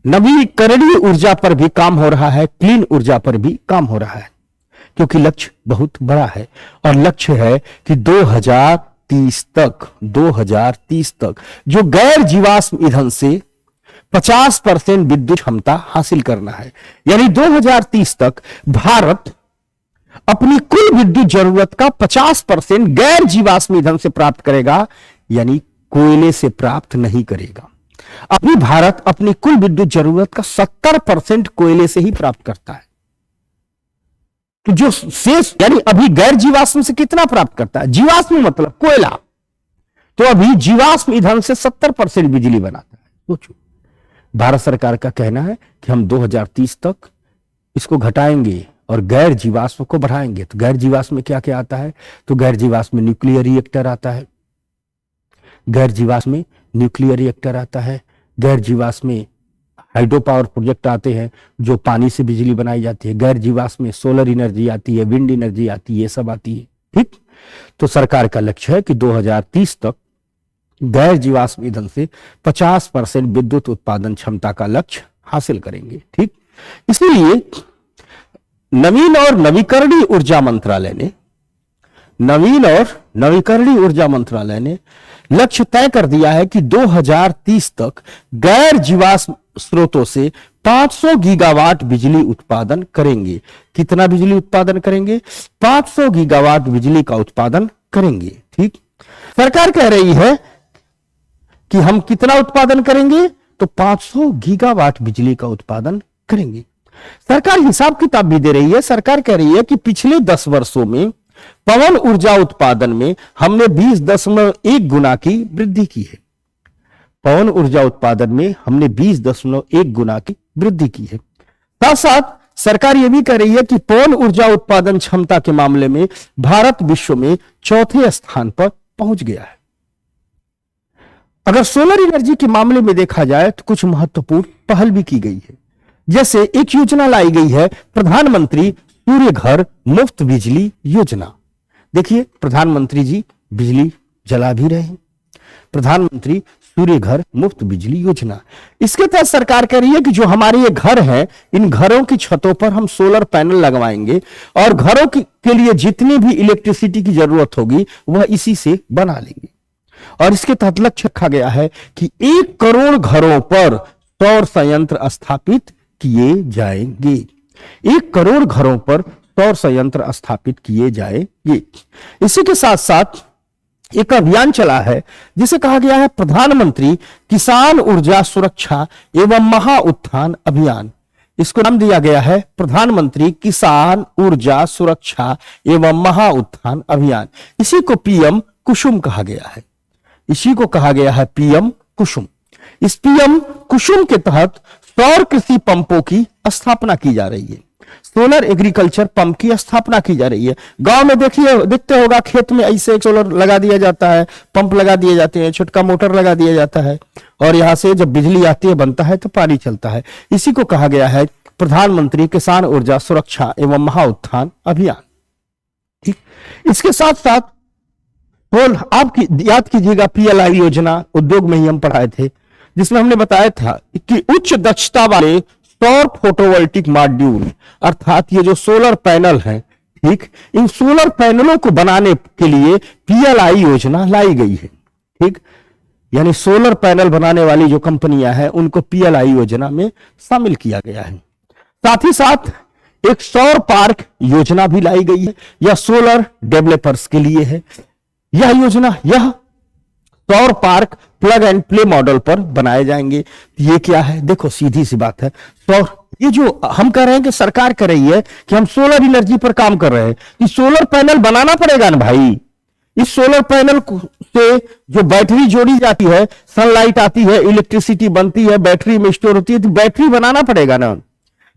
नवीकरणीय ऊर्जा पर भी काम हो रहा है, क्लीन ऊर्जा पर भी काम हो रहा है, क्योंकि लक्ष्य बहुत बड़ा है। और लक्ष्य है कि 2030 तक जो गैर जीवाश्म ईंधन से 50% विद्युत क्षमता हासिल करना है। यानी 2030 तक भारत अपनी कुल विद्युत जरूरत का 50% गैर जीवाश्म ईंधन से प्राप्त करेगा, यानी कोयले से प्राप्त नहीं करेगा। अभी भारत अपनी कुल विद्युत जरूरत का 70% कोयले से ही प्राप्त करता है। तो जो शेष, यानी अभी गैर जीवाश्म से कितना प्राप्त करता है? जीवाश्म मतलब कोयला। तो अभी जीवाश्म ईंधन से 70% बिजली बनाता है। सोचो, भारत सरकार का कहना है कि हम 2030 तक इसको घटाएंगे और गैर जीवाश्म को बढ़ाएंगे। तो गैर जीवाश्म में क्या क्या आता है? तो गैर जीवाश्म में न्यूक्लियर रिएक्टर आता है, गैर जीवाश्म में न्यूक्लियर रिएक्टर आता है, गैर जीवाश्म में हाइड्रो पावर प्रोजेक्ट आते हैं जो पानी से बिजली बनाई जाती है, गैर जीवाश्म में सोलर एनर्जी आती है, विंड एनर्जी आती है, ये सब आती है, ठीक। तो सरकार का लक्ष्य है कि 2030 तक गैर जीवाश्म ईंधन से 50% विद्युत उत्पादन क्षमता का लक्ष्य हासिल करेंगे, ठीक। इसलिए नवीन और नवीकरणीय ऊर्जा मंत्रालय ने लक्ष्य तय कर दिया है कि 2030 तक गैर जीवाश्म स्रोतों से 500 गीगावाट बिजली उत्पादन करेंगे। कितना बिजली उत्पादन करेंगे? 500 गीगावाट बिजली का उत्पादन करेंगे, ठीक। सरकार कह रही है कि हम कितना उत्पादन करेंगे? तो 500 गीगावाट बिजली का उत्पादन करेंगे। सरकार हिसाब किताब भी दे रही है। सरकार कह रही है कि पिछले 10 वर्षों में पवन ऊर्जा उत्पादन में हमने 20.1 गुना की वृद्धि की है। पवन ऊर्जा उत्पादन में हमने 20.1 गुना की वृद्धि की है। साथ साथ सरकार यह भी कह रही है कि पवन ऊर्जा उत्पादन क्षमता के मामले में भारत विश्व में चौथे स्थान पर पहुंच गया है। अगर सोलर एनर्जी के मामले में देखा जाए तो कुछ महत्वपूर्ण पहल भी की गई है। जैसे एक योजना लाई गई है, प्रधानमंत्री सूर्य घर मुफ्त बिजली योजना। देखिए, प्रधानमंत्री जी बिजली जला भी रहे हैं। प्रधानमंत्री सूर्य घर मुफ्त बिजली योजना, इसके तहत सरकार कह रही है कि जो हमारे ये घर हैं, इन घरों की छतों पर हम सोलर पैनल लगवाएंगे और घरों के लिए जितनी भी इलेक्ट्रिसिटी की जरूरत होगी वह इसी से बना लेंगे। और इसके तहत लक्ष्य रखा गया है कि 1 करोड़ घरों पर सौर संयंत्र स्थापित किए जाएंगे। 1 करोड़ घरों पर सौर संयंत्र स्थापित किए जाएंगे। इसी के साथ साथ एक अभियान चला है जिसे कहा गया है प्रधानमंत्री किसान ऊर्जा सुरक्षा एवं महा उत्थान अभियान। इसको नाम दिया गया है प्रधानमंत्री किसान ऊर्जा सुरक्षा एवं महा उत्थान अभियान। इसी को पीएम कुसुम कहा गया है। इसी को कहा गया है पीएम कुसुम। इस पीएम कुसुम के तहत सौर कृषि पंपों की स्थापना की जा रही है। सोलर एग्रीकल्चर पंप की स्थापना की जा रही है। गांव में देखते होगा, खेत में ऐसे सोलर लगा दिया जाता है, पंप लगा दिए जाते हैं, छोटका मोटर लगा दिया जाता है और यहां से जब बिजली आती है, बनता है तो पानी चलता है। इसी को कहा गया है प्रधानमंत्री किसान ऊर्जा सुरक्षा एवं महा उत्थान अभियान। ठीक, इसके साथ साथ आप याद कीजिएगा पीएलआई योजना, उद्योग में ही हम पढ़ाए थे, जिसमें हमने बताया था कि उच्च दक्षता वाले सौर फोटोवोल्टिक मॉड्यूल, अर्थात ये जो सोलर पैनल है, ठीक, इन सोलर पैनलों को बनाने के लिए पीएलआई योजना लाई गई है। ठीक, यानी सोलर पैनल बनाने वाली जो कंपनियां हैं उनको पीएलआई योजना में शामिल किया गया है। साथ ही साथ एक सौर पार्क योजना भी लाई गई है। यह सोलर डेवलपर्स के लिए है। यह योजना, यह सौर park plug and play model पर बनाए जाएंगे। ये क्या है? देखो, सीधी सी बात है, सौर, ये जो हम कह रहे हैं कि सरकार कह रही है कि हम सोलर एनर्जी पर काम कर रहे हैं, कि सोलर पैनल बनाना पड़ेगा ना भाई। इस सोलर पैनल से जो बैटरी जोड़ी जाती है, सनलाइट आती है, इलेक्ट्रिसिटी बनती है, बैटरी में स्टोर होती है, तो बैटरी बनाना पड़ेगा ना।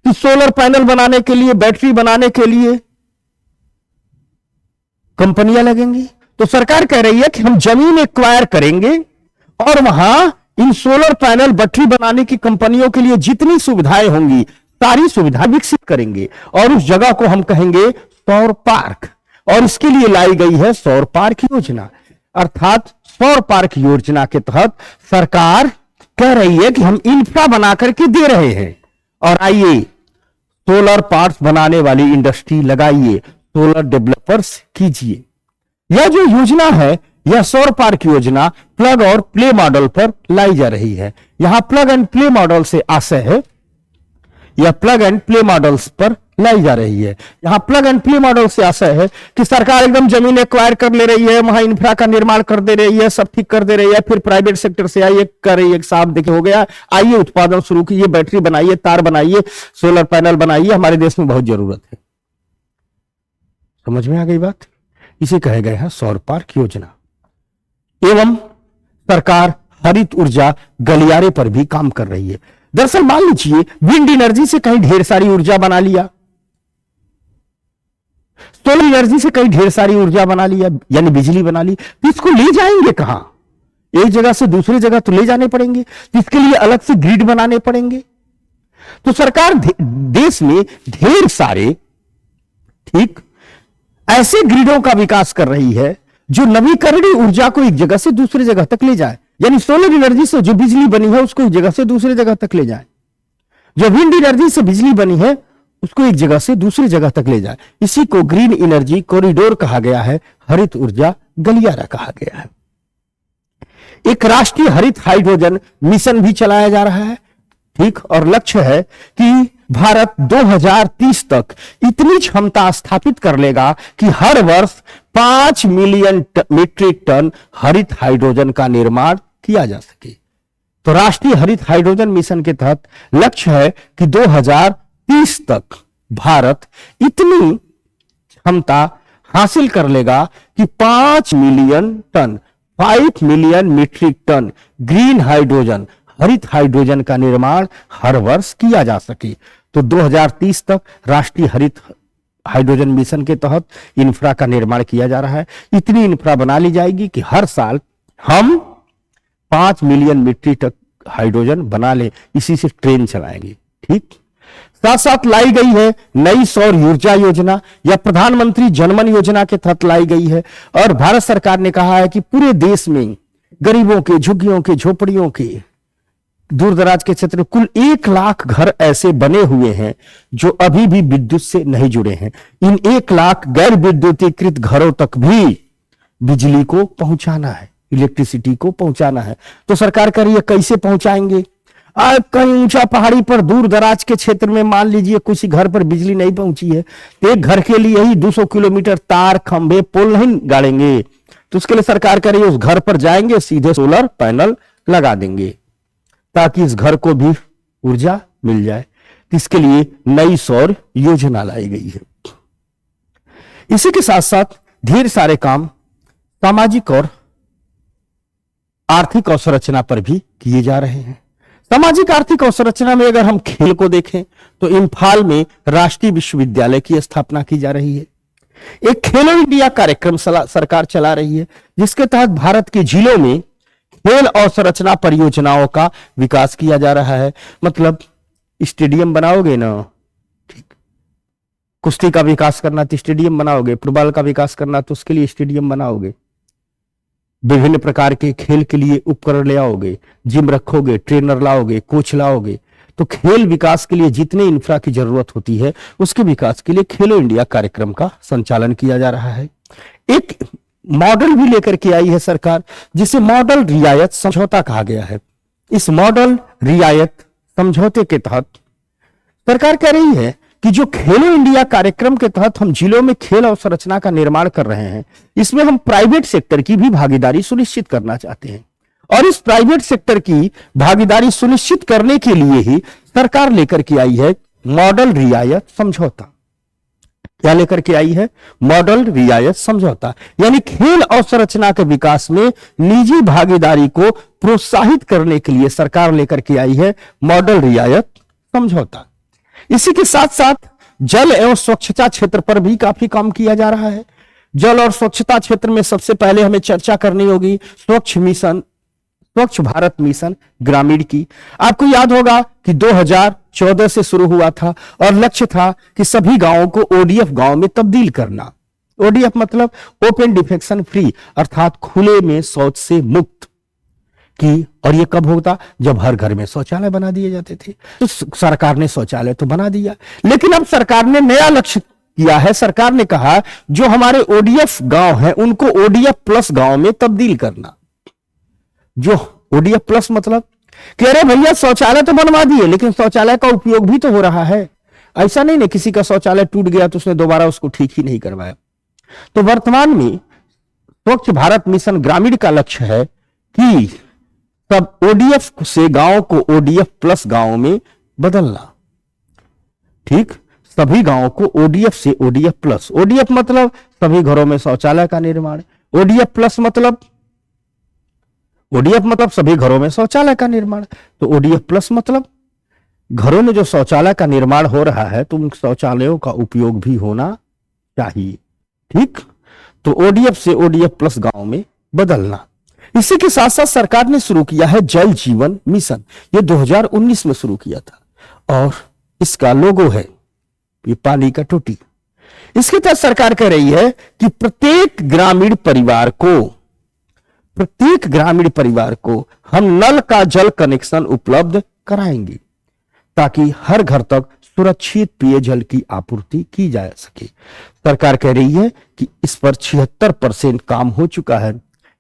इस सोलर पैनल बनाने के लिए, बैटरी बनाने के लिए कंपनियां लगेंगी। तो सरकार कह रही है कि हम जमीन एक्वायर करेंगे और वहां इन सोलर पैनल बैटरी बनाने की कंपनियों के लिए जितनी सुविधाएं होंगी सारी सुविधा विकसित करेंगे और उस जगह को हम कहेंगे सौर पार्क। और इसके लिए लाई गई है सौर पार्क योजना। अर्थात सौर पार्क योजना के तहत सरकार कह रही है कि हम इंफ्रा बना करके दे रहे हैं और आइए सोलर पार्क्स बनाने वाली इंडस्ट्री लगाइए, सोलर डेवलपर्स कीजिए। यह जो योजना है, यह सौर पार्क योजना प्लग और प्ले मॉडल पर लाई जा रही है। यहां प्लग एंड प्ले मॉडल से आशय है, यह प्लग एंड प्ले मॉडल्स पर लाई जा रही है। यहां प्लग एंड प्ले मॉडल से आशय है कि सरकार एकदम जमीन एक्वायर कर ले रही है, वहां इंफ्रा का निर्माण कर दे रही है, सब ठीक कर दे रही है, फिर प्राइवेट सेक्टर से आइए कर रही है, साहब देखिए हो गया, आइए उत्पादन शुरू कीजिए, बैटरी बनाइए, तार बनाइए, सोलर पैनल बनाइए, हमारे देश में बहुत जरूरत है। समझ में आ गई बात? इसे कहे गए हैं सौर पार्क योजना। एवं सरकार हरित ऊर्जा गलियारे पर भी काम कर रही है। दरअसल मान लीजिए विंड एनर्जी से कहीं ढेर सारी ऊर्जा बना लिया, सोलर एनर्जी से कहीं ढेर सारी ऊर्जा बना लिया, यानी बिजली बना ली, तो इसको ले जाएंगे कहां? एक जगह से दूसरी जगह तो ले जाने पड़ेंगे, तो इसके लिए अलग से ग्रिड बनाने पड़ेंगे। तो सरकार देश में ढेर सारे, ठीक, ऐसे ग्रिडों का विकास कर रही है जो नवीकरणीय ऊर्जा को एक जगह से दूसरी जगह तक ले जाए। यानी सोलर एनर्जी से जो बिजली बनी है उसको एक जगह से दूसरी जगह तक ले जाए, जो विंड एनर्जी से बिजली बनी है उसको एक जगह से दूसरी जगह तक ले जाए। इसी को ग्रीन एनर्जी कॉरिडोर कहा गया है, हरित ऊर्जा गलियारा कहा गया है। एक राष्ट्रीय हरित हाइड्रोजन मिशन भी चलाया जा रहा है, ठीक, और लक्ष्य है कि भारत 2030 तक इतनी क्षमता स्थापित कर लेगा कि हर वर्ष 5 मिलियन मीट्रिक टन हरित हाइड्रोजन का निर्माण किया जा सके। तो राष्ट्रीय हरित हाइड्रोजन मिशन के तहत लक्ष्य है कि 2030 तक भारत इतनी क्षमता हासिल कर लेगा कि 5 million ton 5 million metric ton green hydrogen, हरित हाइड्रोजन का निर्माण हर वर्ष किया जा सके। तो 2030 तक राष्ट्रीय हरित हाइड्रोजन मिशन के तहत इंफ्रा का निर्माण किया जा रहा है। इतनी इंफ्रा बना ली जाएगी कि हर साल हम 5 मिलियन मीट्रिक टन हाइड्रोजन बना ले, इसी से ट्रेन चलाएंगे। ठीक, साथ साथ लाई गई है नई सौर ऊर्जा योजना या प्रधानमंत्री जनमन योजना के तहत लाई गई है। और भारत सरकार ने कहा है कि पूरे देश में गरीबों के, झुग्गियों के, झोपड़ियों के, दूर दराज के क्षेत्र में कुल 1 लाख घर ऐसे बने हुए हैं जो अभी भी विद्युत से नहीं जुड़े हैं। इन 1 लाख गैर विद्युतीकृत घरों तक भी बिजली को पहुंचाना है, इलेक्ट्रिसिटी को पहुंचाना है। तो सरकार कह रही है कैसे पहुंचाएंगे। कहीं ऊंचा पहाड़ी पर दूर दराज के क्षेत्र में मान लीजिए किसी घर पर बिजली नहीं पहुंची है, तो एक घर के लिए ही 200 किलोमीटर तार, खंभे, पोल नहीं गाड़ेंगे। तो उसके लिए सरकार कह रही है उस घर पर जाएंगे, सीधे सोलर पैनल लगा देंगे ताकि इस घर को भी ऊर्जा मिल जाए। इसके लिए नई सौर योजना लाई गई है। इसी के साथ साथ ढेर सारे काम सामाजिक और आर्थिक अवसंरचना पर भी किए जा रहे हैं। सामाजिक आर्थिक अवसंरचना में अगर हम खेल को देखें तो इंफाल में राष्ट्रीय विश्वविद्यालय की स्थापना की जा रही है। एक खेलो इंडिया कार्यक्रम सरकार चला रही है जिसके तहत भारत के जिलों में खेल अवसंरचना परियोजनाओं का विकास किया जा रहा है। मतलब स्टेडियम बनाओगे ना, ठीक, कुश्ती का विकास करना तो स्टेडियम बनाओगे, फुटबॉल का विकास करना तो उसके लिए स्टेडियम बनाओगे, विभिन्न प्रकार के खेल के लिए उपकरण ले आओगे, जिम रखोगे, ट्रेनर लाओगे, कोच लाओगे। तो खेल विकास के लिए जितने इंफ्रा की जरूरत होती है उसके विकास के लिए खेलो इंडिया कार्यक्रम का संचालन किया जा रहा है। एक मॉडल भी लेकर के आई है सरकार जिसे मॉडल रियायत समझौता कहा गया है। इस मॉडल रियायत समझौते के तहत सरकार कह रही है कि जो खेलो इंडिया कार्यक्रम के तहत हम जिलों में खेल अवसंरचना का निर्माण कर रहे हैं, इसमें हम प्राइवेट सेक्टर की भी भागीदारी सुनिश्चित करना चाहते हैं। और इस प्राइवेट सेक्टर की भागीदारी सुनिश्चित करने के लिए ही सरकार लेकर के आई है मॉडल रियायत समझौता। क्या लेकर के आई है? मॉडल रियायत समझौता। यानी खेल अवसंरचना के विकास में निजी भागीदारी को प्रोत्साहित करने के लिए सरकार लेकर के आई है मॉडल रियायत समझौता। इसी के साथ साथ जल एवं स्वच्छता क्षेत्र पर भी काफी काम किया जा रहा है। जल और स्वच्छता क्षेत्र में सबसे पहले हमें चर्चा करनी होगी स्वच्छ भारत मिशन ग्रामीण की। आपको याद होगा कि 2014 से शुरू हुआ था और लक्ष्य था कि सभी गांवों को ओडीएफ गांव में तब्दील करना। ओडीएफ मतलब ओपन डिफेक्शन फ्री, अर्थात खुले में शौच से मुक्त की। और ये कब होता? जब हर घर में शौचालय बना दिए जाते थे। तो सरकार ने शौचालय तो बना दिया, लेकिन अब सरकार ने नया लक्ष्य किया है। सरकार ने कहा जो हमारे ओडीएफ गांव हैं उनको ओडीएफ प्लस गांव में तब्दील करना। जो ओडीएफ प्लस मतलब कह रहे भैया शौचालय तो बनवा दिए लेकिन शौचालय का उपयोग भी तो हो रहा है। ऐसा नहीं किसी का शौचालय टूट गया तो उसने दोबारा उसको ठीक ही नहीं करवाया। तो वर्तमान में स्वच्छ भारत मिशन ग्रामीण का लक्ष्य है कि सब ओडीएफ से गांव को ओडीएफ प्लस गांव में बदलना। ठीक, सभी गांवों को ओडीएफ से ओडीएफ प्लस। ओडीएफ मतलब सभी घरों में शौचालय का निर्माण, ओडीएफ प्लस मतलब सभी घरों में शौचालय का निर्माण। तो ओडीएफ प्लस मतलब घरों में जो शौचालय का निर्माण हो रहा है तो उन शौचालयों का उपयोग भी होना चाहिए। ठीक, तो ओडीएफ से ओडीएफ प्लस गांव में बदलना। इसी के साथ साथ सरकार ने शुरू किया है जल जीवन मिशन। ये 2019 में शुरू किया था और इसका लोगो है ये पानी का टोटी। इसके तहत सरकार कह रही है कि प्रत्येक ग्रामीण परिवार को हम नल का जल कनेक्शन उपलब्ध कराएंगे ताकि हर घर तक सुरक्षित पेयजल की आपूर्ति की जा सके। सरकार कह रही है कि इस पर 76% काम हो चुका है,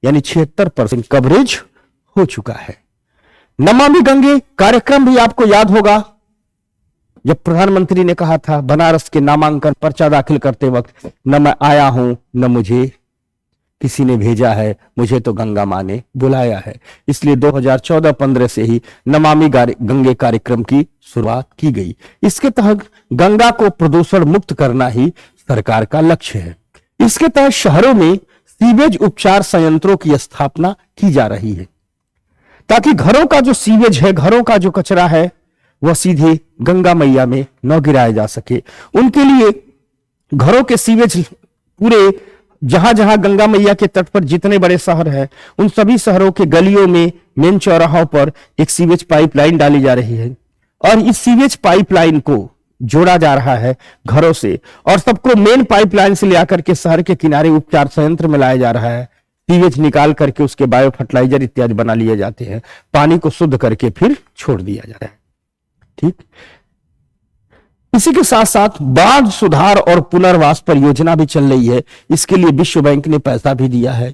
यानी 76% कवरेज हो चुका है। नमामि गंगे कार्यक्रम भी आपको याद होगा जब प्रधानमंत्री ने कहा था बनारस के नामांकन पर्चा दाखिल करते वक्त, न मैं आया हूं न मुझे किसी ने भेजा है, मुझे तो गंगा मां ने बुलाया है। इसलिए 2014-15 से ही नमामि गंगे कार्यक्रम की शुरुआत की गई। इसके तहत गंगा को प्रदूषण मुक्त करना ही सरकार का लक्ष्य है। इसके तहत शहरों में सीवेज उपचार संयंत्रों की स्थापना की जा रही है, ताकि घरों का जो सीवेज है, घरों का जो कचरा है, वह सीधे गंगा मैया में न गिराया जा सके। उनके लिए घरों के सीवेज पूरे जहां जहां गंगा मैया के तट पर जितने बड़े शहर हैं, उन सभी शहरों के गलियों में, मेन चौराहों पर एक सीवेज पाइपलाइन डाली जा रही है और इस सीवेज पाइपलाइन को जोड़ा जा रहा है घरों से और सबको मेन पाइपलाइन से ले आकर के शहर के किनारे उपचार संयंत्र में लाया जा रहा है। सीवेज निकाल करके उसके बायो फर्टिलाइजर इत्यादि बना लिए जाते हैं, पानी को शुद्ध करके फिर छोड़ दिया जा रहा है। ठीक, इसी के साथ साथ बाढ़ सुधार और पुनर्वास परियोजना भी चल रही है। इसके लिए विश्व बैंक ने पैसा भी दिया है।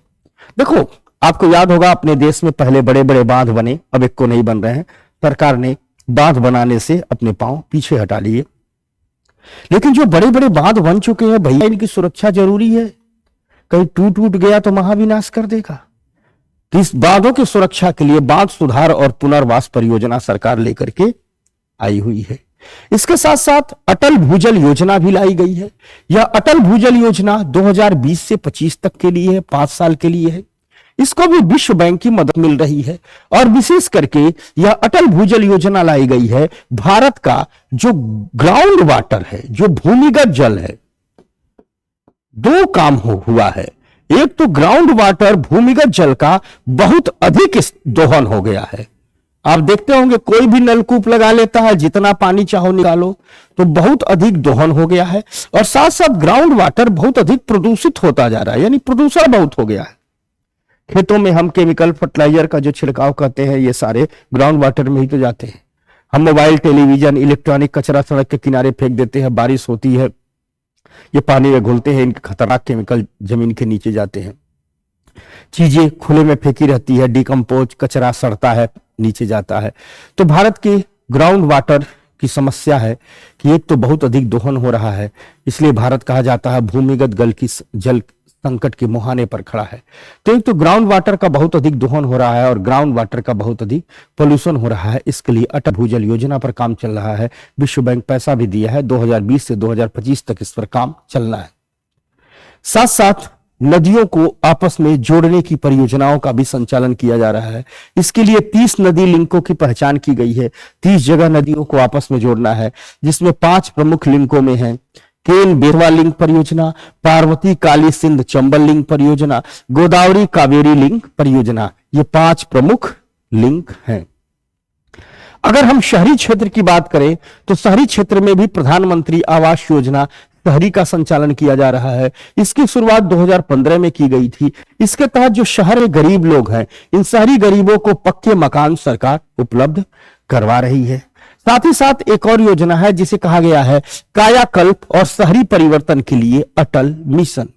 देखो, आपको याद होगा अपने देश में पहले बड़े बड़े बांध बने, अब एक को नहीं बन रहे हैं। सरकार ने बांध बनाने से अपने पांव पीछे हटा लिए, लेकिन जो बड़े बड़े बांध बन चुके हैं भैया, इनकी सुरक्षा जरूरी है। कहीं टूट गया तो महाविनाश कर देगा। तो इस बांधों की सुरक्षा के लिए बांध सुधार और पुनर्वास परियोजना सरकार लेकर के आई हुई है। इसके साथ साथ अटल भूजल योजना भी लाई गई है। यह अटल भूजल योजना 2020 से 25 तक के लिए है, 5 साल के लिए है। इसको भी विश्व बैंक की मदद मिल रही है और विशेष करके यह अटल भूजल योजना लाई गई है। भारत का जो ग्राउंड वाटर है, जो भूमिगत जल है, 2 काम हुआ है। एक तो ग्राउंड वाटर, भूमिगत जल का बहुत अधिक दोहन हो गया है। आप देखते होंगे कोई भी नलकूप लगा लेता है, जितना पानी चाहो निकालो, तो बहुत अधिक दोहन हो गया है। और साथ साथ ग्राउंड वाटर बहुत अधिक प्रदूषित होता जा रहा है, यानी प्रदूषण बहुत हो गया है। खेतों में हम केमिकल फर्टिलाइजर का जो छिड़काव करते हैं, ये सारे ग्राउंड वाटर में ही तो जाते हैं। हम मोबाइल, टेलीविजन, इलेक्ट्रॉनिक कचरा सड़क के किनारे फेंक देते हैं, बारिश होती है, ये पानी में घुलते हैं, इनके खतरनाक केमिकल जमीन के नीचे जाते हैं। चीजें खुले में फेंकी रहती है, डिकम्पोज कचरा सड़ता है, नीचे जाता है। तो भारत के ग्राउंड वाटर की समस्या है कि एक तो बहुत अधिक दोहन हो रहा है, इसलिए भारत कहा जाता है भूमिगत जल संकट के मुहाने पर खड़ा है। तो एक तो ग्राउंड वाटर का बहुत अधिक दोहन हो रहा है और ग्राउंड वाटर का बहुत अधिक पोल्यूशन हो रहा है। इसके लिए अटल भूजल योजना पर काम चल रहा है। विश्व बैंक पैसा भी दिया है, 2020 से 2025 तक इस पर काम चलना है। साथ साथ नदियों को आपस में जोड़ने की परियोजनाओं का भी संचालन किया जा रहा है। इसके लिए 30 नदी लिंकों की पहचान की गई है। 30 जगह नदियों को आपस में जोड़ना है, जिसमें 5 प्रमुख लिंकों में है केन बेरवा लिंक परियोजना, पार्वती काली सिंध चंबल लिंक परियोजना, गोदावरी कावेरी लिंक परियोजना। ये 5 प्रमुख लिंक हैं। अगर हम शहरी क्षेत्र की बात करें तो शहरी क्षेत्र में भी प्रधानमंत्री आवास योजना शहरी का संचालन किया जा रहा है। इसकी शुरुआत 2015 में की गई थी। इसके तहत जो शहर में गरीब लोग हैं, इन शहरी गरीबों को पक्के मकान सरकार उपलब्ध करवा रही है। साथ ही साथ एक और योजना है जिसे कहा गया है कायाकल्प और शहरी परिवर्तन के लिए अटल मिशन।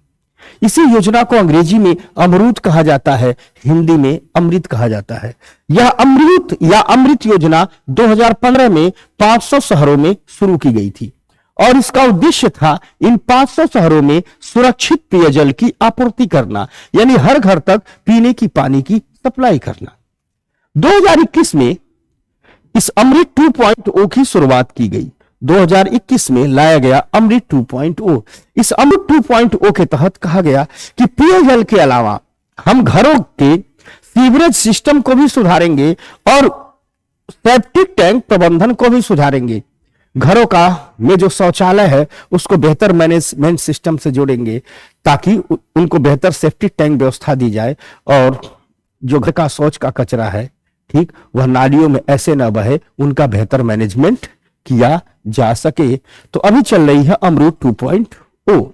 इसी योजना को अंग्रेजी में अमरूद कहा जाता है, हिंदी में अमृत कहा जाता है। यह अमृत या अमृत योजना 2015 में 500 शहरों में शुरू की गई थी और इसका उद्देश्य था इन 500 शहरों में सुरक्षित पेयजल की आपूर्ति करना, यानी हर घर तक पीने की पानी की सप्लाई करना। 2021 में इस अमृत 2.0 की शुरुआत की गई। 2021 में लाया गया अमृत 2.0। इस अमृत 2.0 के तहत कहा गया कि पेयजल के अलावा हम घरों के सीवरेज सिस्टम को भी सुधारेंगे और सेप्टिक टैंक प्रबंधन को भी सुधारेंगे। घरों का में जो शौचालय है उसको बेहतर मैनेजमेंट सिस्टम से जोड़ेंगे ताकि उनको बेहतर सेप्टिक टैंक व्यवस्था दी जाए और जो घर का शौच का कचरा है, ठीक, वह नालियों में ऐसे न बहे, उनका बेहतर मैनेजमेंट किया जा सके। तो अभी चल रही है अमृत 2.0।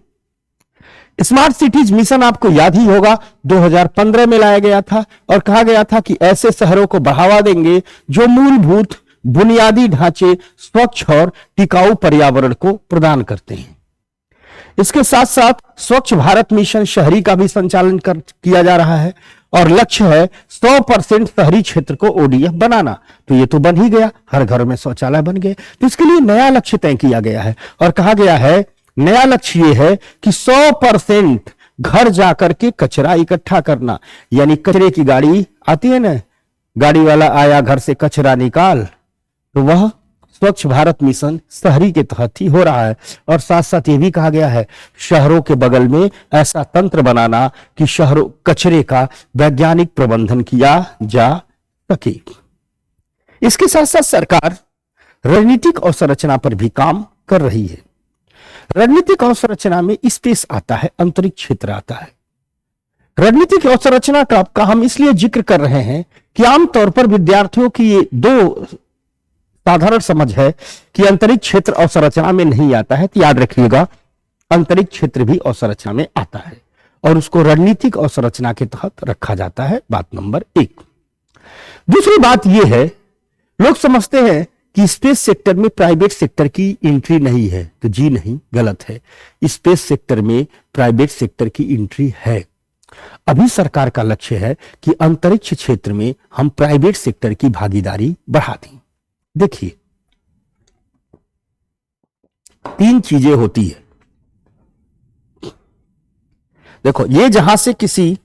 स्मार्ट सिटीज मिशन आपको याद ही होगा, 2015 में लाया गया था और कहा गया था कि ऐसे शहरों को बढ़ावा देंगे जो मूलभूत बुनियादी ढांचे स्वच्छ और टिकाऊ पर्यावरण को प्रदान करते हैं। इसके साथ साथ स्वच्छ भारत मिशन शहरी का भी संचालन किया जा रहा है और लक्ष्य है 100% शहरी क्षेत्र को ओडीएफ बनाना। तो ये तो बन ही गया, हर घर में शौचालय बन गए। तो इसके लिए नया लक्ष्य तय किया गया है और कहा गया है नया लक्ष्य ये है कि 100% घर जाकर के कचरा इकट्ठा करना, यानी कचरे की गाड़ी आती है ना, गाड़ी वाला आया घर से कचरा निकाल, तो वह स्वच्छ भारत मिशन शहरी के तहत ही हो रहा है। और साथ साथ ये भी कहा गया है शहरों के बगल में ऐसा तंत्र बनाना कि शहरों कचरे का वैज्ञानिक प्रबंधन किया जा सके। इसके साथ साथ सरकार रणनीतिक अवसंरचना पर भी काम कर रही है। रणनीतिक अवसंरचना में स्पेस आता है, अंतरिक्ष क्षेत्र आता है। रणनीतिक अवसंरचना का हम इसलिए जिक्र कर रहे हैं कि आमतौर पर विद्यार्थियों की ये दो साधारण समझ है कि अंतरिक्ष क्षेत्र अवसंरचना में नहीं आता है, तो याद रखिएगा अंतरिक्ष क्षेत्र भी अवसंरचना में आता है और उसको रणनीतिक अवसंरचना के तहत रखा जाता है। बात नंबर 1। दूसरी बात यह है, लोग समझते हैं कि स्पेस सेक्टर में प्राइवेट सेक्टर की एंट्री नहीं है, तो जी नहीं, गलत है। स्पेस सेक्टर में प्राइवेट सेक्टर की एंट्री है। अभी सरकार का लक्ष्य है कि अंतरिक्ष क्षेत्र में हम प्राइवेट सेक्टर की भागीदारी बढ़ा दें। देखिए 3 चीजें होती है। देखो, ये जहां से किसी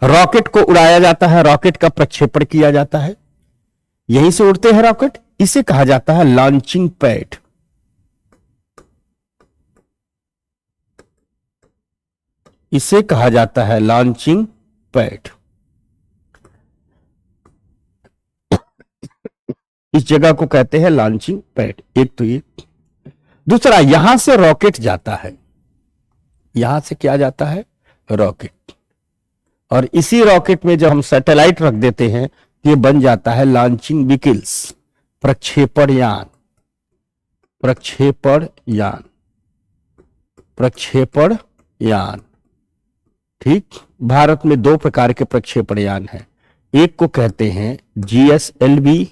रॉकेट को उड़ाया जाता है, रॉकेट का प्रक्षेपण किया जाता है, यहीं से उड़ते हैं रॉकेट, इसे कहा जाता है लॉन्चिंग पैड। इसे कहा जाता है लॉन्चिंग पैड। इस जगह को कहते हैं लॉन्चिंग पैड। एक तो ये। दूसरा, यहां से रॉकेट जाता है, यहां से क्या जाता है, रॉकेट। और इसी रॉकेट में जब हम सैटेलाइट रख देते हैं तो ये बन जाता है लॉन्चिंग व्हीकल्स, प्रक्षेपण यान। प्रक्षेपण यान, प्रक्षेपण यान। ठीक, भारत में 2 प्रकार के प्रक्षेपण यान हैं। एक को कहते हैं GSLV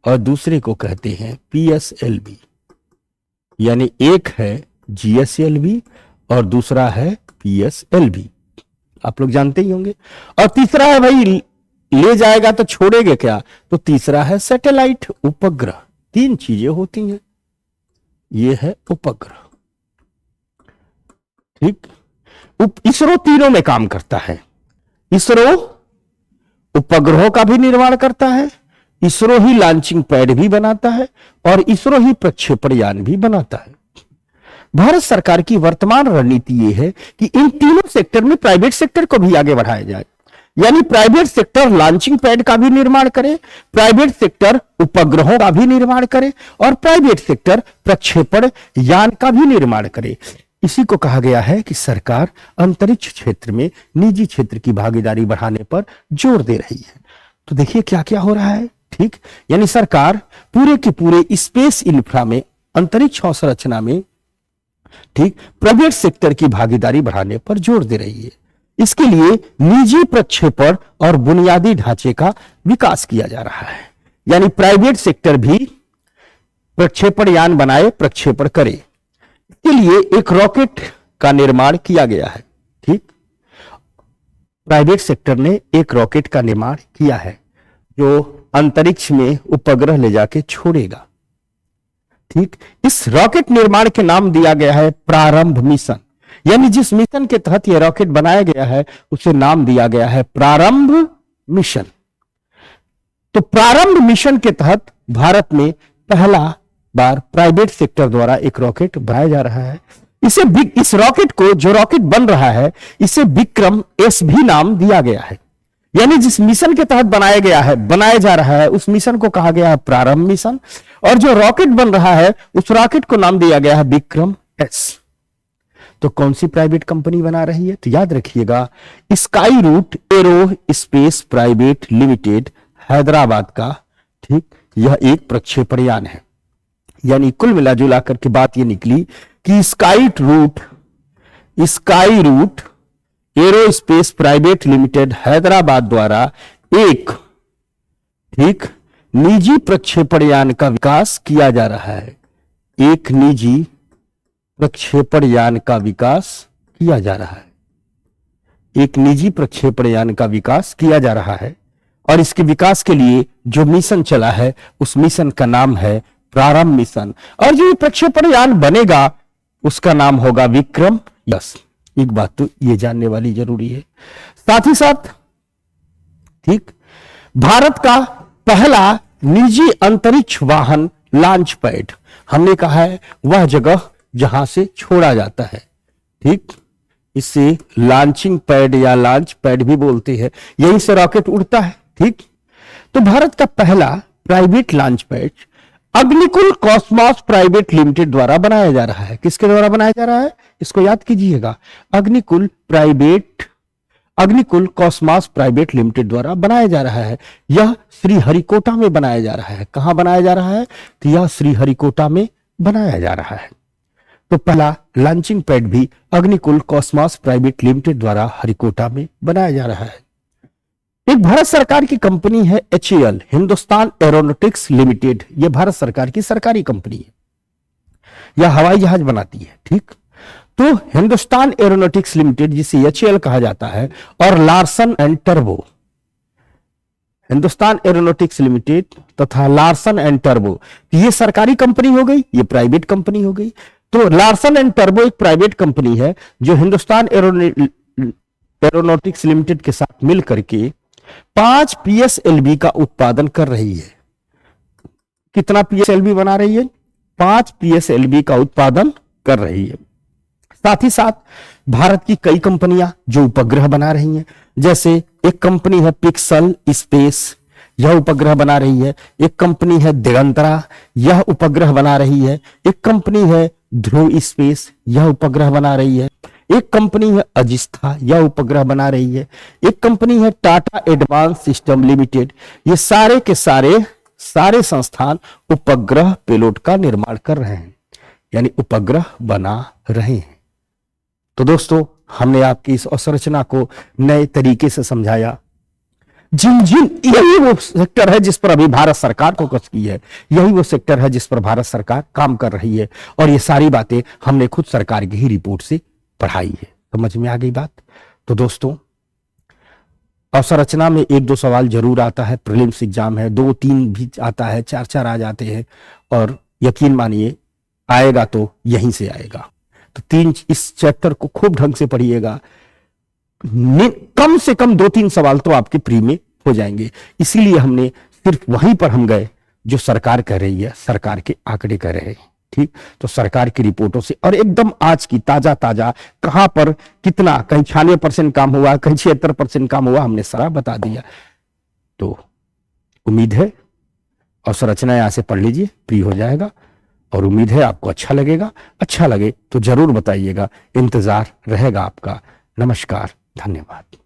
और दूसरे को कहते हैं PSLV। यानी एक है GSLV और दूसरा है PSLV, आप लोग जानते ही होंगे। और तीसरा है भाई, ले जाएगा तो छोड़ेगा क्या, तो तीसरा है सैटेलाइट, उपग्रह। 3 चीजें होती हैं, ये है उपग्रह। ठीक, इसरो तीनों में काम करता है। इसरो उपग्रहों का भी निर्माण करता है, इसरो ही लॉन्चिंग पैड भी बनाता है और इसरो ही प्रक्षेपण यान भी बनाता है। भारत सरकार की वर्तमान रणनीति यह है कि इन तीनों सेक्टर में प्राइवेट सेक्टर को भी आगे बढ़ाया जाए। यानी प्राइवेट सेक्टर लॉन्चिंग पैड का भी निर्माण करे, प्राइवेट सेक्टर उपग्रहों का भी निर्माण करे और प्राइवेट सेक्टर प्रक्षेपण यान का भी निर्माण करे। इसी को कहा गया है कि सरकार अंतरिक्ष क्षेत्र में निजी क्षेत्र की भागीदारी बढ़ाने पर जोर दे रही है। तो देखिए क्या क्या हो रहा है। ठीक, यानी सरकार पूरे के पूरे स्पेस इंफ्रा में, अंतरिक्ष अवसंरचना में, ठीक, प्राइवेट सेक्टर की भागीदारी बढ़ाने पर जोर दे रही है। इसके लिए निजी प्रक्षेपण और बुनियादी ढांचे का विकास किया जा रहा है। यानी प्राइवेट सेक्टर भी प्रक्षेपण यान बनाए, प्रक्षेपण करे। इसके लिए एक रॉकेट का निर्माण किया गया है। ठीक, प्राइवेट सेक्टर ने एक रॉकेट का निर्माण किया है जो अंतरिक्ष में उपग्रह ले जाके छोड़ेगा। ठीक, इस रॉकेट निर्माण के नाम दिया गया है प्रारंभ मिशन। यानी जिस मिशन के तहत यह रॉकेट बनाया गया है उसे नाम दिया गया है प्रारंभ मिशन। तो प्रारंभ मिशन के तहत भारत में पहला बार प्राइवेट सेक्टर द्वारा एक रॉकेट बनाया जा रहा है। इस रॉकेट को, जो रॉकेट बन रहा है, इसे विक्रम एस भी नाम दिया गया है। यानी जिस मिशन के तहत बनाया जा रहा है उस मिशन को कहा गया है प्रारंभ मिशन, और जो रॉकेट बन रहा है उस रॉकेट को नाम दिया गया है विक्रम एस। तो कौन सी प्राइवेट कंपनी बना रही है, तो याद रखिएगा Skyroot Aerospace private limited Hyderabad का। ठीक, यह एक प्रक्षेपण यान है। यानी कुल मिलाजुला करके बात यह निकली कि Skyroot Aerospace private limited Hyderabad द्वारा एक, ठीक, निजी प्रक्षेपण यान का विकास किया जा रहा है। एक निजी प्रक्षेपण यान का विकास किया जा रहा है। एक निजी प्रक्षेपण यान का विकास किया जा रहा है और इसके विकास के लिए जो मिशन चला है उस मिशन का नाम है प्रारंभ मिशन। और जो प्रक्षेपण यान बनेगा उसका नाम होगा विक्रम एस। एक बात तो ये जानने वाली जरूरी है। साथ ही साथ, ठीक, भारत का पहला निजी अंतरिक्ष वाहन लॉन्च पैड, हमने कहा है वह जगह जहां से छोड़ा जाता है, ठीक, इसे लॉन्चिंग पैड या लॉन्च पैड भी बोलते हैं, यहीं से रॉकेट उड़ता है, ठीक। तो भारत का पहला private launch pad Agnikul Cosmos private limited द्वारा बनाया जा रहा है। किसके द्वारा बनाया जा रहा है, इसको याद कीजिएगा, अग्निकुल कॉस्मॉस प्राइवेट लिमिटेड द्वारा बनाया जा रहा है। यह श्रीहरिकोटा में बनाया जा रहा है। कहां बनाया जा रहा है, तो यह श्रीहरिकोटा में बनाया जा रहा है। तो पहला लॉन्चिंग पैड भी अग्निकुल कॉस्मॉस प्राइवेट लिमिटेड द्वारा हरिकोटा में बनाया जा रहा है। एक भारत सरकार की कंपनी है HAL, हिंदुस्तान एरोनॉटिक्स लिमिटेड। यह भारत सरकार की सरकारी कंपनी है, यह हवाई जहाज बनाती है, ठीक। तो हिंदुस्तान एरोनॉटिक्स लिमिटेड जिसे HAL कहा जाता है, और Larsen and turbo, Hindustan aeronautics limited तथा लार्सन एंड टर्बो, ये सरकारी कंपनी हो गई, ये प्राइवेट कंपनी हो गई। तो लार्सन एंड टर्बो एक प्राइवेट कंपनी है जो हिंदुस्तान एरोनॉटिक्स लिमिटेड के साथ मिल करके 5 PSLV का उत्पादन कर रही है। कितना PSLV बना रही है, 5 PSLV का उत्पादन कर रही है। साथ ही साथ भारत की कई कंपनियां जो उपग्रह बना रही हैं, जैसे एक कंपनी है पिक्सल स्पेस, यह उपग्रह बना रही है। एक कंपनी है दिगंतरा, यह उपग्रह बना रही है। एक कंपनी है ध्रुव स्पेस, यह उपग्रह बना रही है। एक कंपनी है अजिस्था, यह उपग्रह बना रही है। एक कंपनी है टाटा एडवांस सिस्टम लिमिटेड। ये सारे के सारे संस्थान उपग्रह पेलोड का निर्माण कर रहे हैं, यानी उपग्रह बना रहे हैं। तो दोस्तों, हमने आपकी इस अवसंरचना को नए तरीके से समझाया। यही वो सेक्टर है जिस पर अभी भारत सरकार फोकस की है, यही वो सेक्टर है जिस पर भारत सरकार काम कर रही है, और ये सारी बातें हमने खुद सरकार की ही रिपोर्ट से पढ़ाई है। समझ में आ गई बात? तो दोस्तों, अवसंरचना में 1-2 सवाल जरूर आता है, प्रीलिम्स एग्जाम है, 2-3 भी आता है, 4-4 आ जाते हैं, और यकीन मानिए आएगा तो यहीं से आएगा। तो 3 इस चैप्टर को खूब ढंग से पढ़िएगा, कम से कम 2-3 सवाल तो आपके प्री में हो जाएंगे। इसीलिए हमने सिर्फ वहीं पर हम गए जो सरकार कह रही है, सरकार के आंकड़े कह रहे हैं, ठीक। तो सरकार की रिपोर्टों से, और एकदम आज की ताजा कहां पर कितना, कहीं 96% काम हुआ, कहीं 76% काम हुआ, हमने सारा बता दिया। तो उम्मीद है और संरचना यहां से पढ़ लीजिए, प्री हो जाएगा, और उम्मीद है आपको अच्छा लगेगा। अच्छा लगे तो जरूर बताइएगा, इंतजार रहेगा आपका। नमस्कार, धन्यवाद।